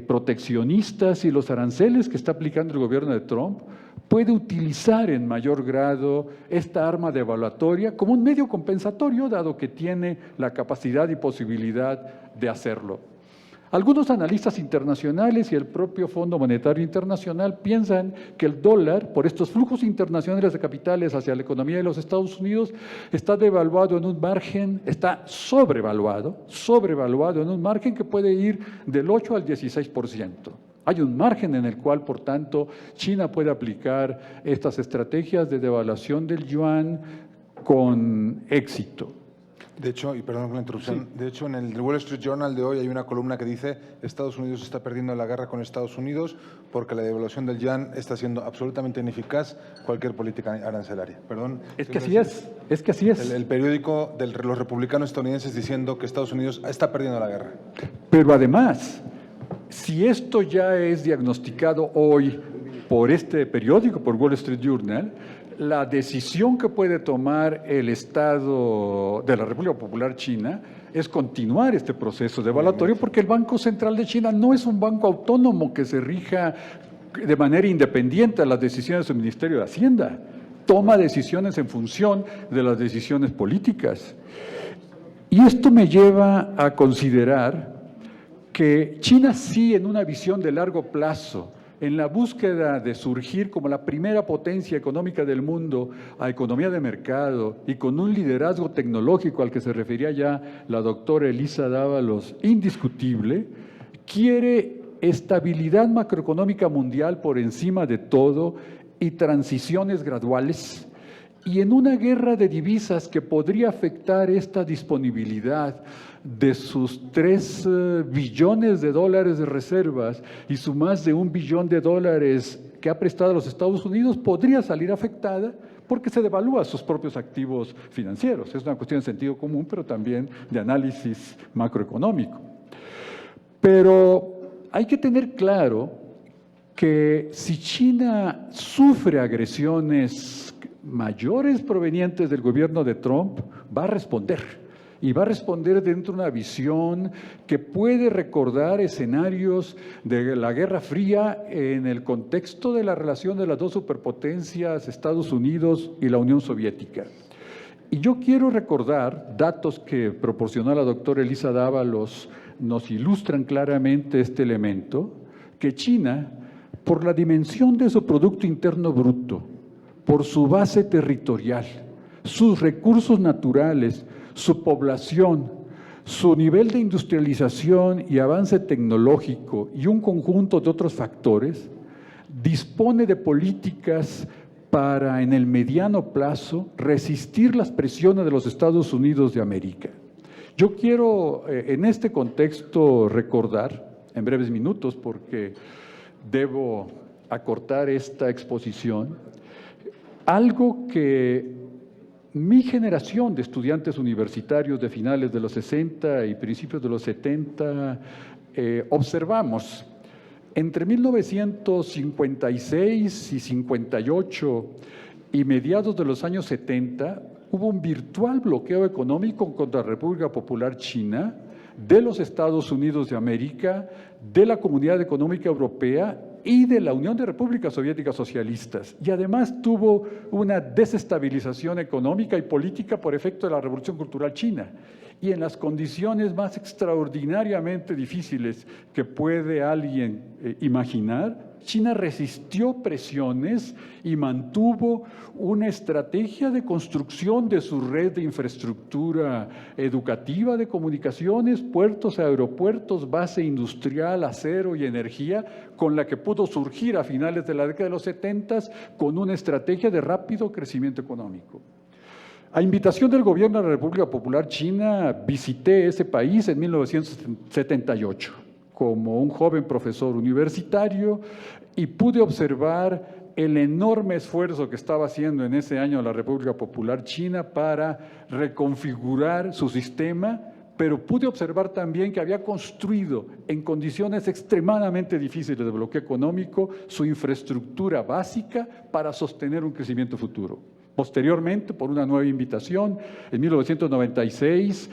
proteccionistas y los aranceles que está aplicando el gobierno de Trump, puede utilizar en mayor grado esta arma devaluatoria como un medio compensatorio, dado que tiene la capacidad y posibilidad de hacerlo. Algunos analistas internacionales y el propio Fondo Monetario Internacional piensan que el dólar, por estos flujos internacionales de capitales hacia la economía de los Estados Unidos, está devaluado en un margen, está sobrevaluado en un margen que puede ir del 8 al 16%. Hay un margen en el cual, por tanto, China puede aplicar estas estrategias de devaluación del yuan con éxito. De hecho, y perdón por la interrupción, de hecho en el Wall Street Journal de hoy hay una columna que dice: Estados Unidos está perdiendo la guerra con Estados Unidos porque la devaluación del yuan está siendo absolutamente ineficaz cualquier política arancelaria. Perdón. Es que así es. El periódico de los republicanos estadounidenses diciendo que Estados Unidos está perdiendo la guerra. Pero además, si esto ya es diagnosticado hoy por este periódico, por Wall Street Journal, la decisión que puede tomar el Estado de la República Popular China es continuar este proceso devaluatorio, porque el Banco Central de China no es un banco autónomo que se rija de manera independiente a las decisiones del Ministerio de Hacienda. Toma decisiones en función de las decisiones políticas. Y esto me lleva a considerar que China sí, en una visión de largo plazo, en la búsqueda de surgir como la primera potencia económica del mundo a economía de mercado y con un liderazgo tecnológico al que se refería ya la doctora Elisa Dávalos, indiscutible, quiere estabilidad macroeconómica mundial por encima de todo y transiciones graduales. Y en una guerra de divisas que podría afectar esta disponibilidad de sus 3 billones de dólares de reservas y su más de $1 billón que ha prestado a los Estados Unidos, podría salir afectada porque se devalúa sus propios activos financieros. Es una cuestión de sentido común, pero también de análisis macroeconómico. Pero hay que tener claro que si China sufre agresiones mayores provenientes del gobierno de Trump, va a responder. Y va a responder dentro de una visión que puede recordar escenarios de la Guerra Fría en el contexto de la relación de las dos superpotencias, Estados Unidos y la Unión Soviética. Y yo quiero recordar datos que proporcionó la doctora Elisa Dávalos, nos ilustran claramente este elemento, que China, por la dimensión de su Producto Interno Bruto, por su base territorial, sus recursos naturales, su población, su nivel de industrialización y avance tecnológico y un conjunto de otros factores, dispone de políticas para, en el mediano plazo, resistir las presiones de los Estados Unidos de América. Yo quiero, en este contexto, recordar, en breves minutos, porque debo acortar esta exposición, algo que mi generación de estudiantes universitarios de finales de los 60 y principios de los 70 observamos. Entre 1956 y 58 y mediados de los años 70 hubo un virtual bloqueo económico contra la República Popular China, de los Estados Unidos de América, de la Comunidad Económica Europea y de la Unión de Repúblicas Soviéticas Socialistas. Y además tuvo una desestabilización económica y política por efecto de la Revolución Cultural China. Y en las condiciones más extraordinariamente difíciles que puede alguien imaginar, China resistió presiones y mantuvo una estrategia de construcción de su red de infraestructura educativa, de comunicaciones, puertos, aeropuertos, base industrial, acero y energía, con la que pudo surgir a finales de la década de los 70 con una estrategia de rápido crecimiento económico. A invitación del gobierno de la República Popular China, visité ese país en 1978 como un joven profesor universitario y pude observar el enorme esfuerzo que estaba haciendo en ese año la República Popular China para reconfigurar su sistema, pero pude observar también que había construido en condiciones extremadamente difíciles de bloqueo económico su infraestructura básica para sostener un crecimiento futuro. Posteriormente, por una nueva invitación, en 1996,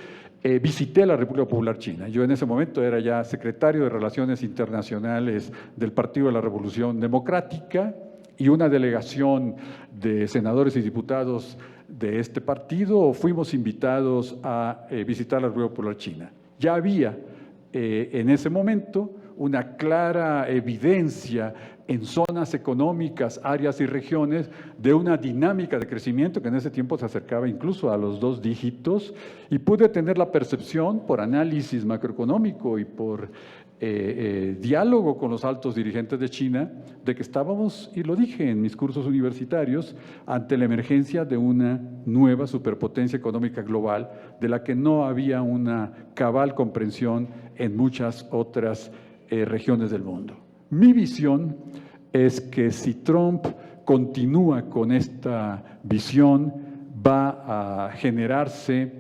visité la República Popular China. Yo en ese momento era ya secretario de Relaciones Internacionales del Partido de la Revolución Democrática y una delegación de senadores y diputados de este partido fuimos invitados a visitar la República Popular China. Ya había en ese momento una clara evidencia en zonas económicas, áreas y regiones de una dinámica de crecimiento que en ese tiempo se acercaba incluso a los 2 dígitos, y pude tener la percepción por análisis macroeconómico y por diálogo con los altos dirigentes de China de que estábamos, y lo dije en mis cursos universitarios, ante la emergencia de una nueva superpotencia económica global de la que no había una cabal comprensión en muchas otras regiones del mundo. Mi visión es que si Trump continúa con esta visión, va a generarse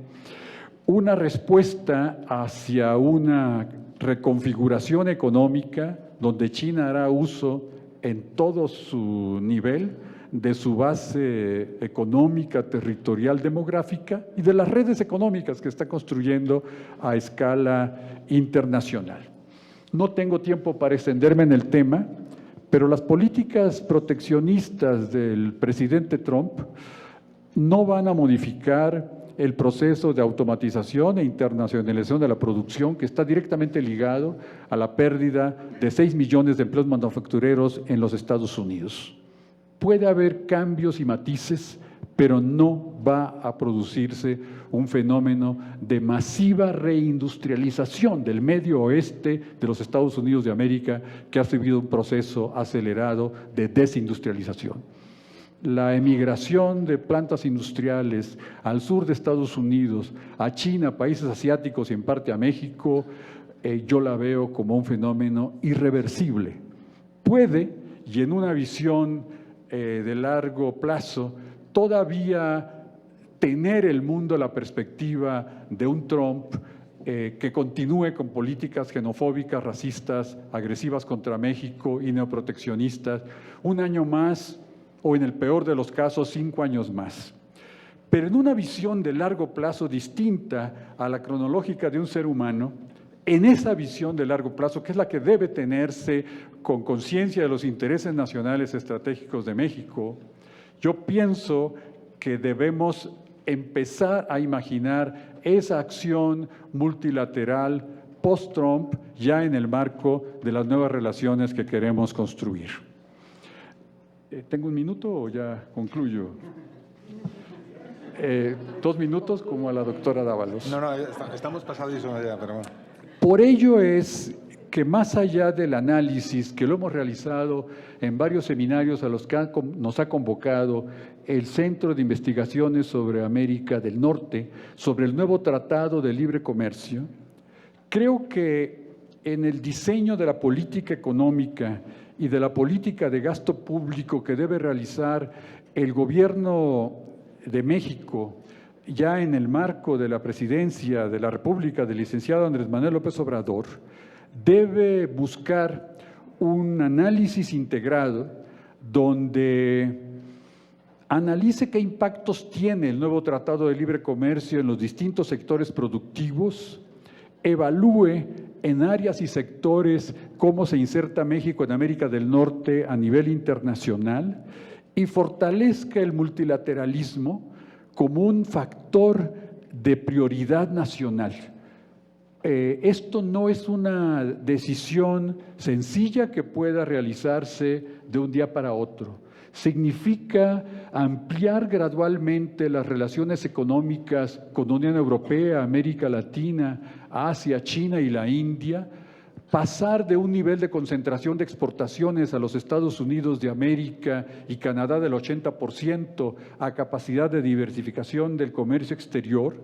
una respuesta hacia una reconfiguración económica donde China hará uso en todo su nivel de su base económica, territorial, demográfica y de las redes económicas que está construyendo a escala internacional. No tengo tiempo para extenderme en el tema, pero las políticas proteccionistas del presidente Trump no van a modificar el proceso de automatización e internacionalización de la producción, que está directamente ligado a la pérdida de 6 millones de empleos manufactureros en los Estados Unidos. Puede haber cambios y matices, pero no va a producirse un fenómeno de masiva reindustrialización del medio oeste de los Estados Unidos de América, que ha vivido un proceso acelerado de desindustrialización. La emigración de plantas industriales al sur de Estados Unidos, a China, países asiáticos y en parte a México, yo la veo como un fenómeno irreversible. Puede, y en una visión de largo plazo, todavía tener el mundo la perspectiva de un Trump que continúe con políticas xenofóbicas, racistas, agresivas contra México y neoproteccionistas, un año más o en el peor de los casos 5 años más. Pero en una visión de largo plazo distinta a la cronológica de un ser humano, en esa visión de largo plazo, que es la que debe tenerse con conciencia de los intereses nacionales estratégicos de México, yo pienso que debemos empezar a imaginar esa acción multilateral post-Trump ya en el marco de las nuevas relaciones que queremos construir. ¿Tengo un minuto o ya concluyo? 2 minutos como a la doctora Dávalos. No, estamos pasados ya, pero bueno. Por ello es que más allá del análisis que lo hemos realizado en varios seminarios a los que nos ha convocado el Centro de Investigaciones sobre América del Norte, sobre el nuevo Tratado de Libre Comercio, creo que en el diseño de la política económica y de la política de gasto público que debe realizar el gobierno de México, ya en el marco de la presidencia de la República del licenciado Andrés Manuel López Obrador, debe buscar un análisis integrado donde analice qué impactos tiene el nuevo Tratado de Libre Comercio en los distintos sectores productivos, evalúe en áreas y sectores cómo se inserta México en América del Norte a nivel internacional y fortalezca el multilateralismo como un factor de prioridad nacional. Esto no es una decisión sencilla que pueda realizarse de un día para otro. Significa ampliar gradualmente las relaciones económicas con la Unión Europea, América Latina, Asia, China y la India, pasar de un nivel de concentración de exportaciones a los Estados Unidos de América y Canadá del 80% a capacidad de diversificación del comercio exterior,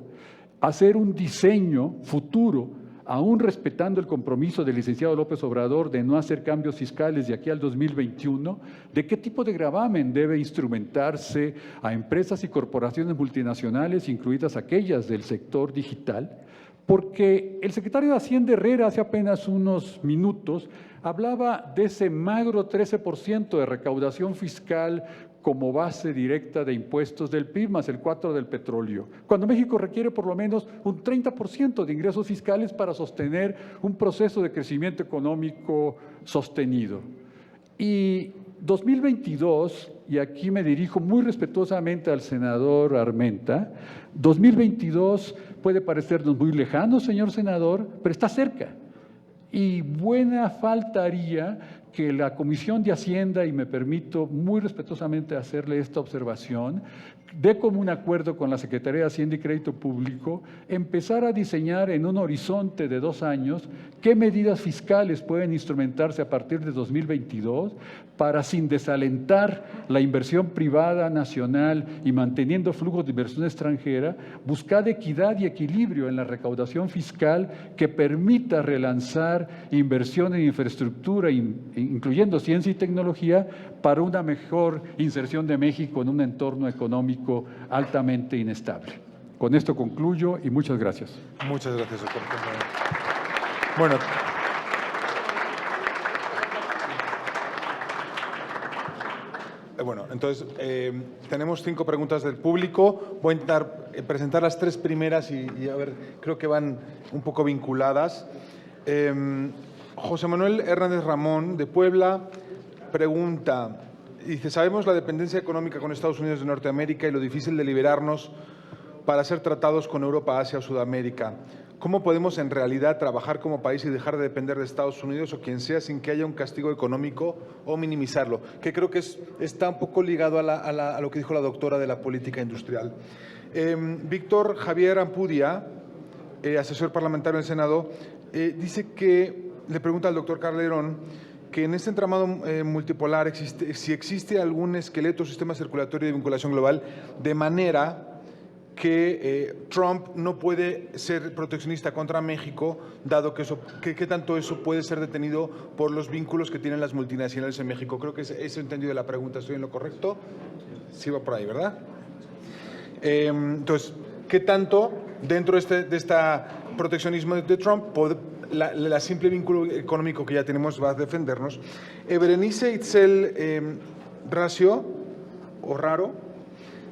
hacer un diseño futuro, aún respetando el compromiso del licenciado López Obrador de no hacer cambios fiscales de aquí al 2021, de qué tipo de gravamen debe instrumentarse a empresas y corporaciones multinacionales, incluidas aquellas del sector digital, porque el secretario de Hacienda Herrera hace apenas unos minutos hablaba de ese magro 13% de recaudación fiscal como base directa de impuestos del PIB más el 4% del petróleo, cuando México requiere por lo menos un 30% de ingresos fiscales para sostener un proceso de crecimiento económico sostenido. Y 2022, y aquí me dirijo muy respetuosamente al senador Armenta, 2022 puede parecernos muy lejano, señor senador, pero está cerca. Y buena falta haría que la Comisión de Hacienda, y me permito muy respetuosamente hacerle esta observación, de común acuerdo con la Secretaría de Hacienda y Crédito Público, empezar a diseñar en un horizonte de 2 años qué medidas fiscales pueden instrumentarse a partir de 2022 para, sin desalentar la inversión privada nacional y manteniendo flujos de inversión extranjera, buscar equidad y equilibrio en la recaudación fiscal que permita relanzar inversión en infraestructura, incluyendo ciencia y tecnología, para una mejor inserción de México en un entorno económico altamente inestable. Con esto concluyo y muchas gracias. Muchas gracias, doctor. Bueno, entonces tenemos 5 preguntas del público. Voy a intentar presentar las 3 primeras y a ver, creo que van un poco vinculadas. José Manuel Hernández Ramón, de Puebla, pregunta, dice, sabemos la dependencia económica con Estados Unidos de Norteamérica y lo difícil de liberarnos para hacer tratados con Europa, Asia o Sudamérica. ¿Cómo podemos en realidad trabajar como país y dejar de depender de Estados Unidos o quien sea sin que haya un castigo económico o minimizarlo? Que creo que está un poco ligado a lo que dijo la doctora de la política industrial. Víctor Javier Ampudia, asesor parlamentario del Senado, dice que, le pregunta al doctor Calderón, que en este entramado multipolar si existe algún esqueleto, sistema circulatorio de vinculación global, de manera que Trump no puede ser proteccionista contra México, dado que tanto eso puede ser detenido por los vínculos que tienen las multinacionales en México. Creo que eso he entendido de la pregunta. ¿Estoy en lo correcto? Sí va por ahí, ¿verdad? Entonces, ¿qué tanto dentro de este proteccionismo de Trump la simple vínculo económico que ya tenemos va a defendernos? Berenice Itzel Racio, o Raro,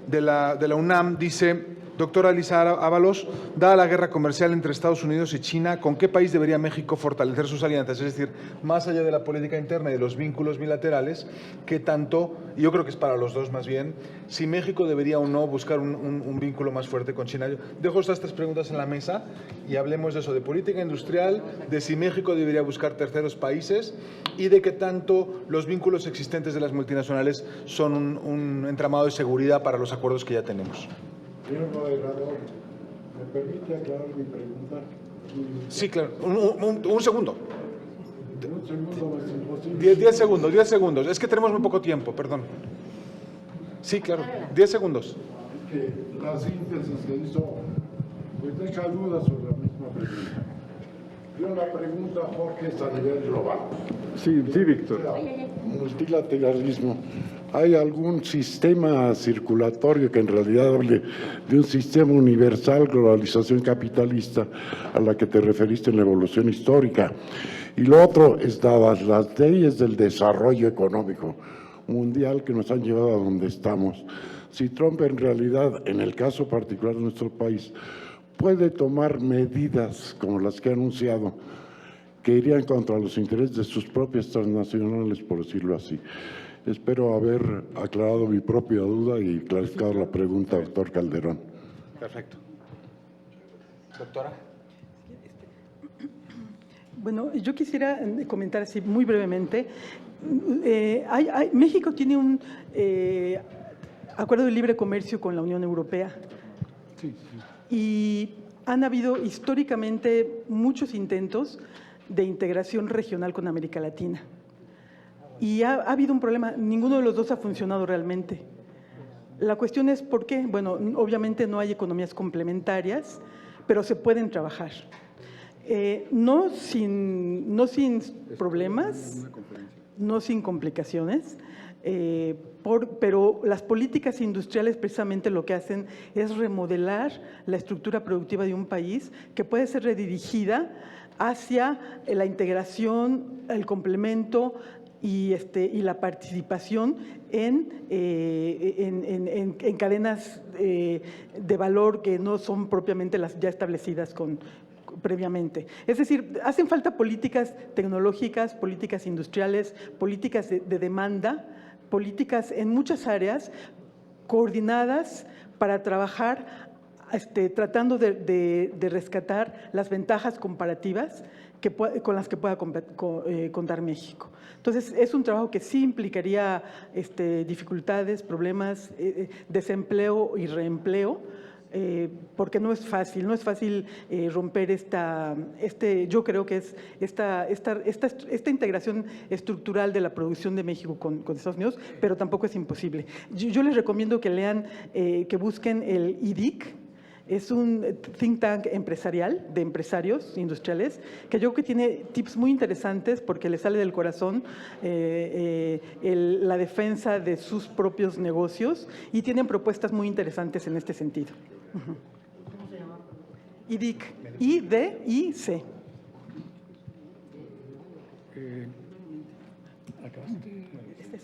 de la UNAM, dice: doctora Elisa Ábalos, dada la guerra comercial entre Estados Unidos y China, ¿con qué país debería México fortalecer sus alianzas? Es decir, más allá de la política interna y de los vínculos bilaterales, ¿qué tanto, y yo creo que es para los dos más bien, si México debería o no buscar un vínculo más fuerte con China? Yo dejo estas tres preguntas en la mesa y hablemos de eso, de política industrial, de si México debería buscar terceros países y de qué tanto los vínculos existentes de las multinacionales son un entramado de seguridad para los acuerdos que ya tenemos. Señor moderador, ¿me permite aclarar mi pregunta? Sí, claro. Un segundo. Un segundo es imposible. 10 segundos. Es que tenemos muy poco tiempo, perdón. Sí, claro. 10 segundos. Que la síntesis que hizo, pues deja dudas sobre la misma pregunta. Yo la pregunta, Jorge, es a nivel global. Sí, Víctor. Multilateralismo. ¿Hay algún sistema circulatorio que en realidad hable de un sistema universal, globalización capitalista, a la que te referiste en la evolución histórica? Y lo otro es, dadas las leyes del desarrollo económico mundial que nos han llevado a donde estamos, si Trump en realidad, en el caso particular de nuestro país, puede tomar medidas como las que ha anunciado, que irían contra los intereses de sus propias transnacionales, por decirlo así. Espero haber aclarado mi propia duda y clarificado la pregunta, doctor Calderón. Perfecto. Doctora. Bueno, yo quisiera comentar así muy brevemente. México tiene un acuerdo de libre comercio con la Unión Europea. Sí. Y han habido históricamente muchos intentos de integración regional con América Latina. Y ha habido un problema, ninguno de los dos ha funcionado realmente. La cuestión es ¿por qué? Bueno, obviamente no hay economías complementarias, pero se pueden trabajar. No sin problemas, no sin complicaciones, pero las políticas industriales precisamente lo que hacen es remodelar la estructura productiva de un país que puede ser redirigida hacia la integración, el complemento y la participación en cadenas de valor que no son propiamente las ya establecidas previamente. Es decir, hacen falta políticas tecnológicas, políticas industriales, políticas de demanda, políticas en muchas áreas coordinadas para trabajar tratando de rescatar las ventajas comparativas con las que pueda contar México. Entonces, es un trabajo que sí implicaría dificultades, problemas, desempleo y reempleo, porque no es fácil romper yo creo que es esta integración estructural de la producción de México con Estados Unidos, pero tampoco es imposible. Yo les recomiendo que lean, que busquen el IDIC. Es un think tank empresarial de empresarios industriales que yo creo que tiene tips muy interesantes porque le sale del corazón la defensa de sus propios negocios y tienen propuestas muy interesantes en este sentido. ¿Cómo se llama? IDIC, IDIC. ¿Acabaste?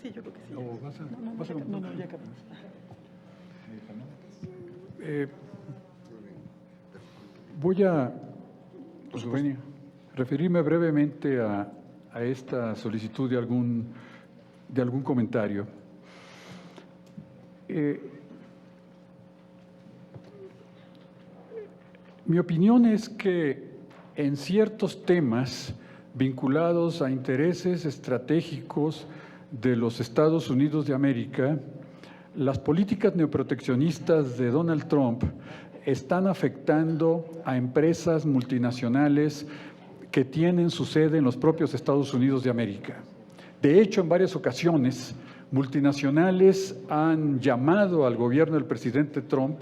Sí, yo creo que sí. No, ya acabamos. Voy a referirme brevemente a esta solicitud de algún comentario. Mi opinión es que en ciertos temas vinculados a intereses estratégicos de los Estados Unidos de América, las políticas neoproteccionistas de Donald Trump están afectando a empresas multinacionales que tienen su sede en los propios Estados Unidos de América. De hecho, en varias ocasiones, multinacionales han llamado al gobierno del presidente Trump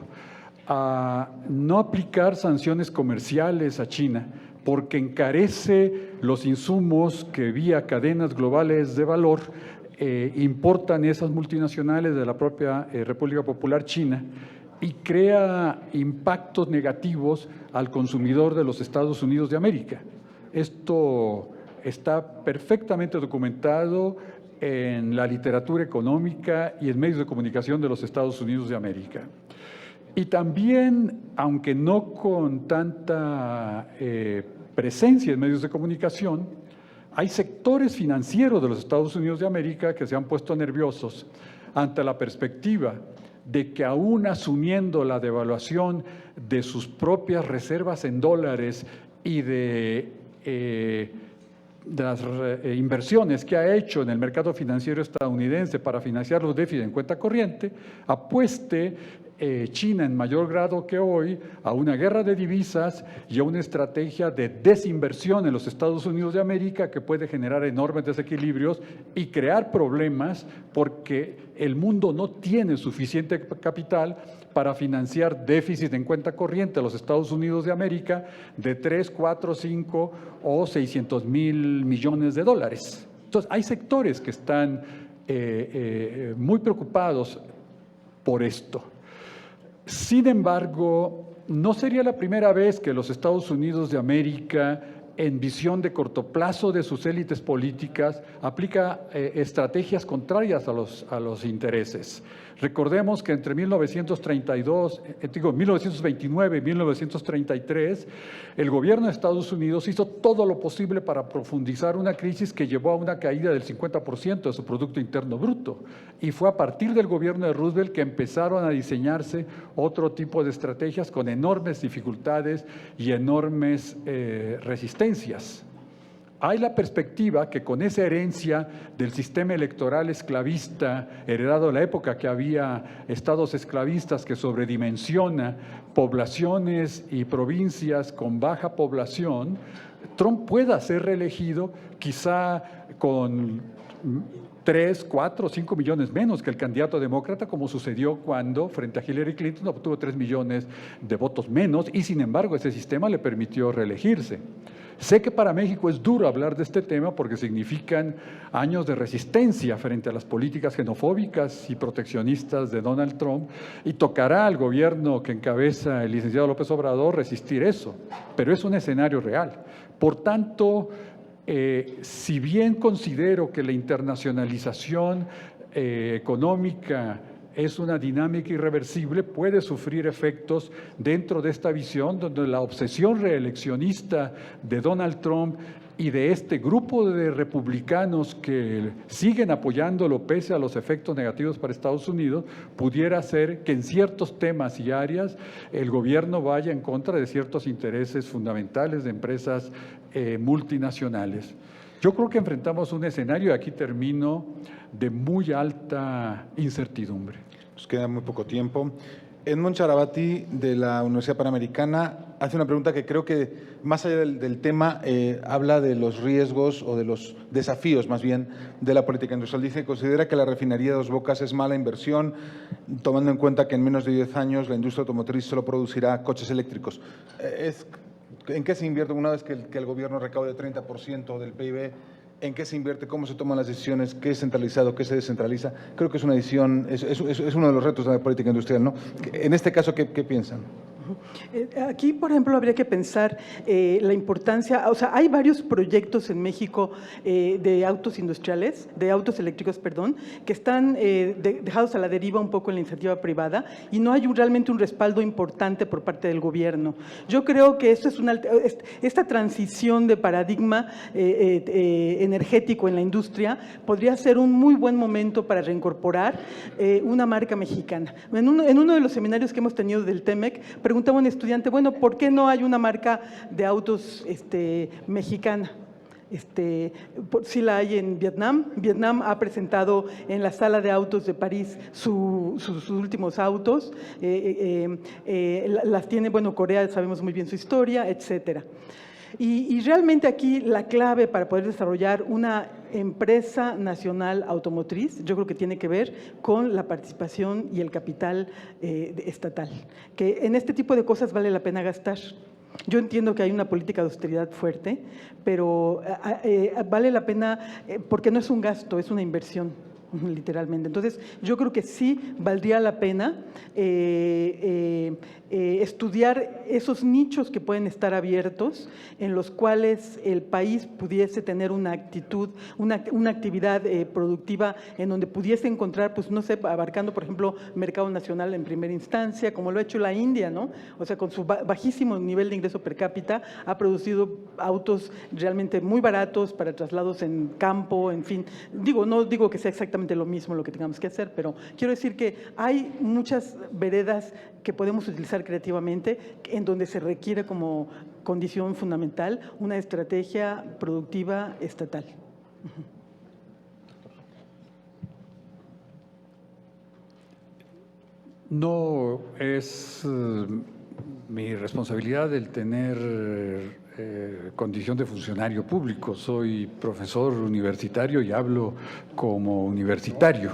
a no aplicar sanciones comerciales a China porque encarece los insumos que vía cadenas globales de valor importan esas multinacionales de la propia República Popular China y crea impactos negativos al consumidor de los Estados Unidos de América. Esto está perfectamente documentado en la literatura económica y en medios de comunicación de los Estados Unidos de América. Y también, aunque no con tanta presencia en medios de comunicación, hay sectores financieros de los Estados Unidos de América que se han puesto nerviosos ante la perspectiva de que aún asumiendo la devaluación de sus propias reservas en dólares y de las inversiones que ha hecho en el mercado financiero estadounidense para financiar los déficits en cuenta corriente, apueste China en mayor grado que hoy a una guerra de divisas y a una estrategia de desinversión en los Estados Unidos de América que puede generar enormes desequilibrios y crear problemas porque el mundo no tiene suficiente capital para financiar déficit en cuenta corriente a los Estados Unidos de América de 3, 4, 5 o 600 mil millones de dólares. Entonces, hay sectores que están muy preocupados por esto. Sin embargo, no sería la primera vez que los Estados Unidos de América, en visión de corto plazo de sus élites políticas, aplica estrategias contrarias a los intereses. Recordemos que entre 1929 y 1933, el gobierno de Estados Unidos hizo todo lo posible para profundizar una crisis que llevó a una caída del 50% de su Producto Interno Bruto. Y fue a partir del gobierno de Roosevelt que empezaron a diseñarse otro tipo de estrategias con enormes dificultades y enormes resistencias. Hay la perspectiva que con esa herencia del sistema electoral esclavista, heredado de la época que había estados esclavistas que sobredimensiona poblaciones y provincias con baja población, Trump pueda ser reelegido quizá con 3, 4, 5 millones menos que el candidato demócrata, como sucedió cuando frente a Hillary Clinton obtuvo 3 millones de votos menos y sin embargo ese sistema le permitió reelegirse. Sé que para México es duro hablar de este tema porque significan años de resistencia frente a las políticas xenofóbicas y proteccionistas de Donald Trump y tocará al gobierno que encabeza el licenciado López Obrador resistir eso, pero es un escenario real. Por tanto, si bien considero que la internacionalización económica es una dinámica irreversible, puede sufrir efectos dentro de esta visión donde la obsesión reeleccionista de Donald Trump y de este grupo de republicanos que siguen apoyándolo pese a los efectos negativos para Estados Unidos, pudiera ser que en ciertos temas y áreas el gobierno vaya en contra de ciertos intereses fundamentales de empresas multinacionales. Yo creo que enfrentamos un escenario, y aquí termino, de muy alta incertidumbre. Nos queda muy poco tiempo. Edmond Charabati, de la Universidad Panamericana, hace una pregunta que creo que, más allá del tema, habla de los riesgos o de los desafíos, más bien, de la política industrial. Dice que considera que la refinería de Dos Bocas es mala inversión, tomando en cuenta que en menos de 10 años la industria automotriz solo producirá coches eléctricos. ¿En qué se invierte una vez que el gobierno recaude 30% del PIB? ¿En qué se invierte? ¿Cómo se toman las decisiones? ¿Qué es centralizado? ¿Qué se descentraliza? Creo que es una decisión, es uno de los retos de la política industrial, ¿no? En este caso, ¿qué piensan? Aquí, por ejemplo, habría que pensar la importancia, o sea, hay varios proyectos en México de autos industriales, de autos eléctricos, perdón, que están dejados a la deriva un poco en la iniciativa privada y no hay realmente un respaldo importante por parte del gobierno. Yo creo que esta transición de paradigma energético en la industria podría ser un muy buen momento para reincorporar una marca mexicana. En uno de los seminarios que hemos tenido del TEMEC, preguntamos preguntaba a un estudiante, bueno, ¿por qué no hay una marca de autos mexicana? Sí la hay en Vietnam. Vietnam ha presentado en la sala de autos de París sus últimos autos. Las tiene, bueno, Corea, sabemos muy bien su historia, etcétera. Y realmente aquí la clave para poder desarrollar una empresa nacional automotriz, yo creo que tiene que ver con la participación y el capital estatal, que en este tipo de cosas vale la pena gastar. Yo entiendo que hay una política de austeridad fuerte, pero vale la pena porque no es un gasto, es una inversión, literalmente. Entonces, yo creo que sí valdría la pena estudiar esos nichos que pueden estar abiertos, en los cuales el país pudiese tener una actitud, una actividad productiva en donde pudiese encontrar, pues no sé, abarcando, por ejemplo, mercado nacional en primera instancia, como lo ha hecho la India, ¿no? O sea, con su bajísimo nivel de ingreso per cápita, ha producido autos realmente muy baratos para traslados en campo, en fin. No digo que sea exactamente lo mismo lo que tengamos que hacer, pero quiero decir que hay muchas veredas que podemos utilizar creativamente, en donde se requiere como condición fundamental una estrategia productiva estatal. No es mi responsabilidad el tener condición de funcionario público. Soy profesor universitario y hablo como universitario.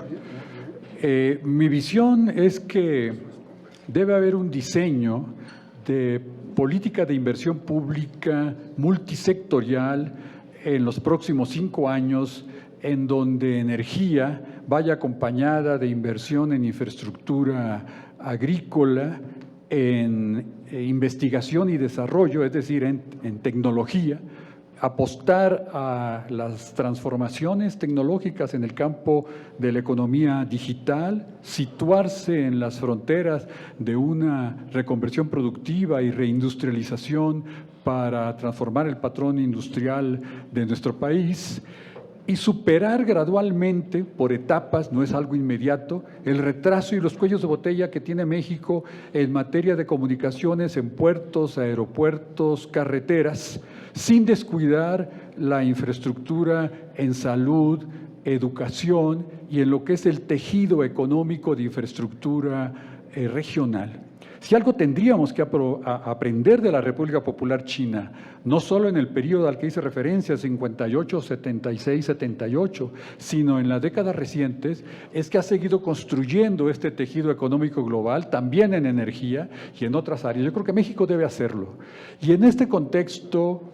Mi visión es que debe haber un diseño de política de inversión pública multisectorial en los próximos 5 años, en donde energía vaya acompañada de inversión en infraestructura agrícola, en investigación y desarrollo, es decir, en tecnología, apostar a las transformaciones tecnológicas en el campo de la economía digital, situarse en las fronteras de una reconversión productiva y reindustrialización para transformar el patrón industrial de nuestro país y superar gradualmente, por etapas, no es algo inmediato, el retraso y los cuellos de botella que tiene México en materia de comunicaciones en puertos, aeropuertos, carreteras, sin descuidar la infraestructura en salud, educación y en lo que es el tejido económico de infraestructura regional. Si algo tendríamos que aprender de la República Popular China, no solo en el periodo al que hice referencia, 58, 76, 78, sino en las décadas recientes, es que ha seguido construyendo este tejido económico global, también en energía y en otras áreas. Yo creo que México debe hacerlo. Y en este contexto,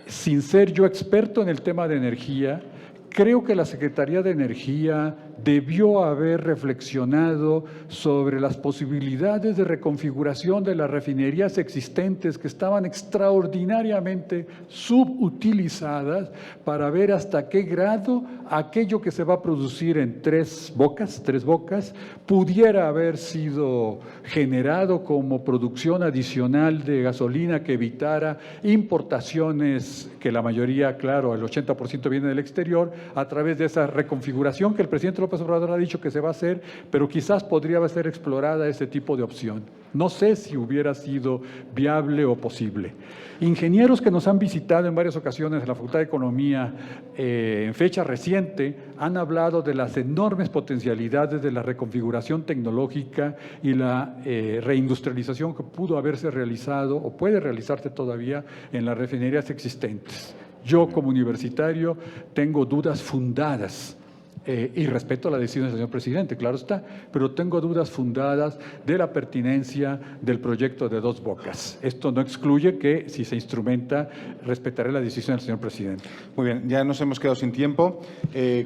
sin ser yo experto en el tema de energía, creo que la Secretaría de Energía debió haber reflexionado sobre las posibilidades de reconfiguración de las refinerías existentes que estaban extraordinariamente subutilizadas para ver hasta qué grado aquello que se va a producir en tres bocas, pudiera haber sido generado como producción adicional de gasolina que evitara importaciones, que la mayoría, claro, el 80% viene del exterior, a través de esa reconfiguración que el presidente López Obrador ha dicho que se va a hacer, pero quizás podría ser explorada ese tipo de opción. No sé si hubiera sido viable o posible. Ingenieros que nos han visitado en varias ocasiones en la Facultad de Economía en fecha reciente han hablado de las enormes potencialidades de la reconfiguración tecnológica y la reindustrialización que pudo haberse realizado o puede realizarse todavía en las refinerías existentes. Yo, como universitario, tengo dudas fundadas y respeto la decisión del señor presidente, claro está, pero tengo dudas fundadas de la pertinencia del proyecto de Dos Bocas. Esto no excluye que, si se instrumenta, respetaré la decisión del señor presidente. Muy bien, ya nos hemos quedado sin tiempo.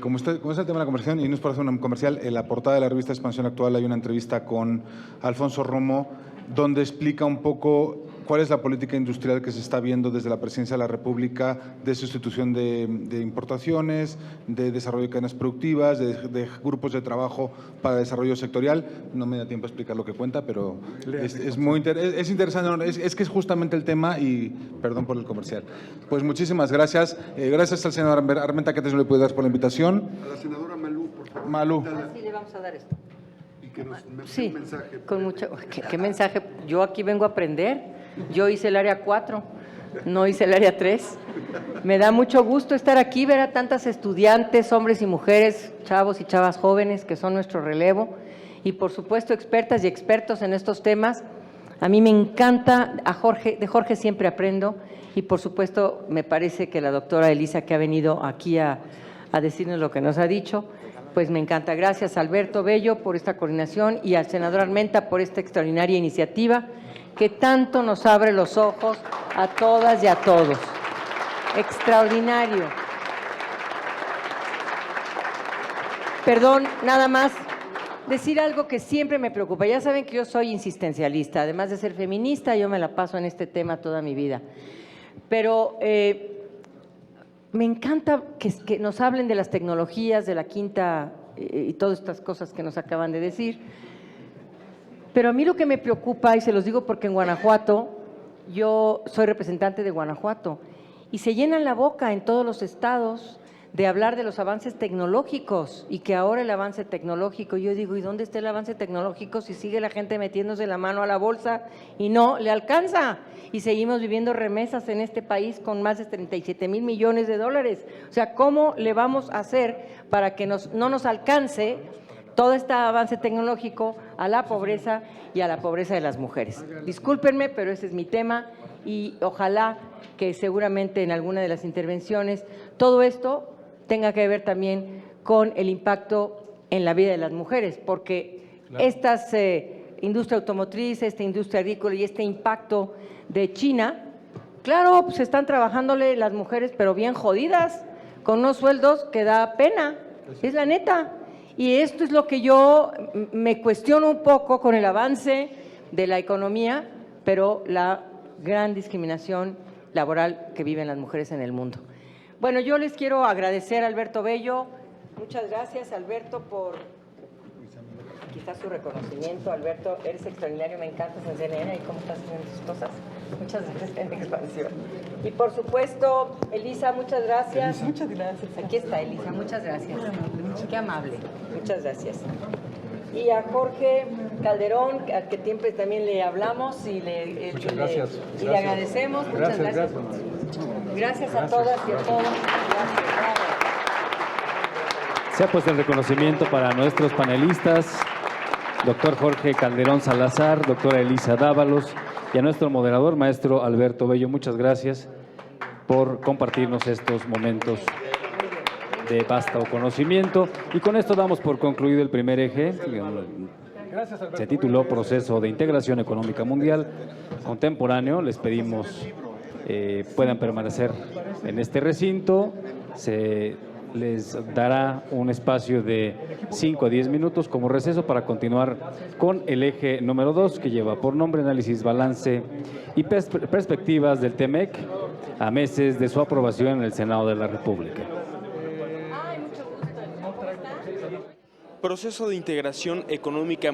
Como es el tema de la conversación, y no es por hacer un comercial, en la portada de la revista Expansión Actual hay una entrevista con Alfonso Romo, donde explica un poco cuál es la política industrial que se está viendo desde la Presidencia de la República de sustitución de importaciones, de desarrollo de cadenas productivas, de grupos de trabajo para desarrollo sectorial. No me da tiempo a explicar lo que cuenta, pero es muy interesante. Es que es justamente el tema y perdón por el comercial. Pues muchísimas gracias. Gracias al señor Armenta que te le puede dar por la invitación. A la senadora Malú, por favor. Malú. Ahora sí le vamos a dar esto. Sí, con mucho. ¿Qué mensaje? Yo aquí vengo a aprender. Yo hice el área 4, no hice el área 3. Me da mucho gusto estar aquí, ver a tantas estudiantes, hombres y mujeres, chavos y chavas jóvenes que son nuestro relevo y, por supuesto, expertas y expertos en estos temas. A mí me encanta, de Jorge siempre aprendo y, por supuesto, me parece que la doctora Elisa, que ha venido aquí a decirnos lo que nos ha dicho, pues me encanta. Gracias a Alberto Bello por esta coordinación y al senador Armenta por esta extraordinaria iniciativa que tanto nos abre los ojos a todas y a todos. Extraordinario. Perdón, nada más decir algo que siempre me preocupa. Ya saben que yo soy insistencialista, además de ser feminista, yo me la paso en este tema toda mi vida. Pero me encanta que nos hablen de las tecnologías, de la quinta y todas estas cosas que nos acaban de decir. Pero a mí lo que me preocupa, y se los digo porque en Guanajuato, yo soy representante de Guanajuato, y se llenan la boca en todos los estados de hablar de los avances tecnológicos y que ahora el avance tecnológico, yo digo, ¿y dónde está el avance tecnológico si sigue la gente metiéndose la mano a la bolsa y no le alcanza? Y seguimos viviendo remesas en este país con más de 37,000 millones de dólares. O sea, ¿cómo le vamos a hacer para que no nos alcance todo este avance tecnológico a la pobreza y a la pobreza de las mujeres? Discúlpenme, pero ese es mi tema y ojalá que seguramente en alguna de las intervenciones todo esto tenga que ver también con el impacto en la vida de las mujeres, porque estas industria automotriz, esta industria agrícola y este impacto de China, claro, pues están trabajándole las mujeres, pero bien jodidas, con unos sueldos que da pena, es la neta. Y esto es lo que yo me cuestiono un poco con el avance de la economía, pero la gran discriminación laboral que viven las mujeres en el mundo. Bueno, yo les quiero agradecer a Alberto Bello. Muchas gracias, Alberto, por quizás su reconocimiento. Alberto, eres extraordinario, me encantas en CNN y cómo estás haciendo tus cosas. Muchas gracias en Expansión. Y por supuesto, Elisa, muchas gracias. Muchas gracias. Aquí está Elisa, muchas gracias. Qué amable, muchas gracias. Y a Jorge Calderón, al que siempre también le hablamos y le agradecemos. Muchas gracias. Gracias a todas y a todos. Gracias. Se ha puesto el reconocimiento para nuestros panelistas, doctor Jorge Calderón Salazar, doctora Elisa Dávalos, y a nuestro moderador, maestro Alberto Bello. Muchas gracias por compartirnos estos momentos de vasto conocimiento. Y con esto damos por concluido el primer eje. Se tituló Proceso de Integración Económica Mundial Contemporáneo. Les pedimos puedan permanecer en este recinto. Se les dará un espacio de 5 a 10 minutos como receso para continuar con el eje número 2, que lleva por nombre Análisis, Balance y Perspectivas del TEMEC a meses de su aprobación en el Senado de la República. Proceso de integración económica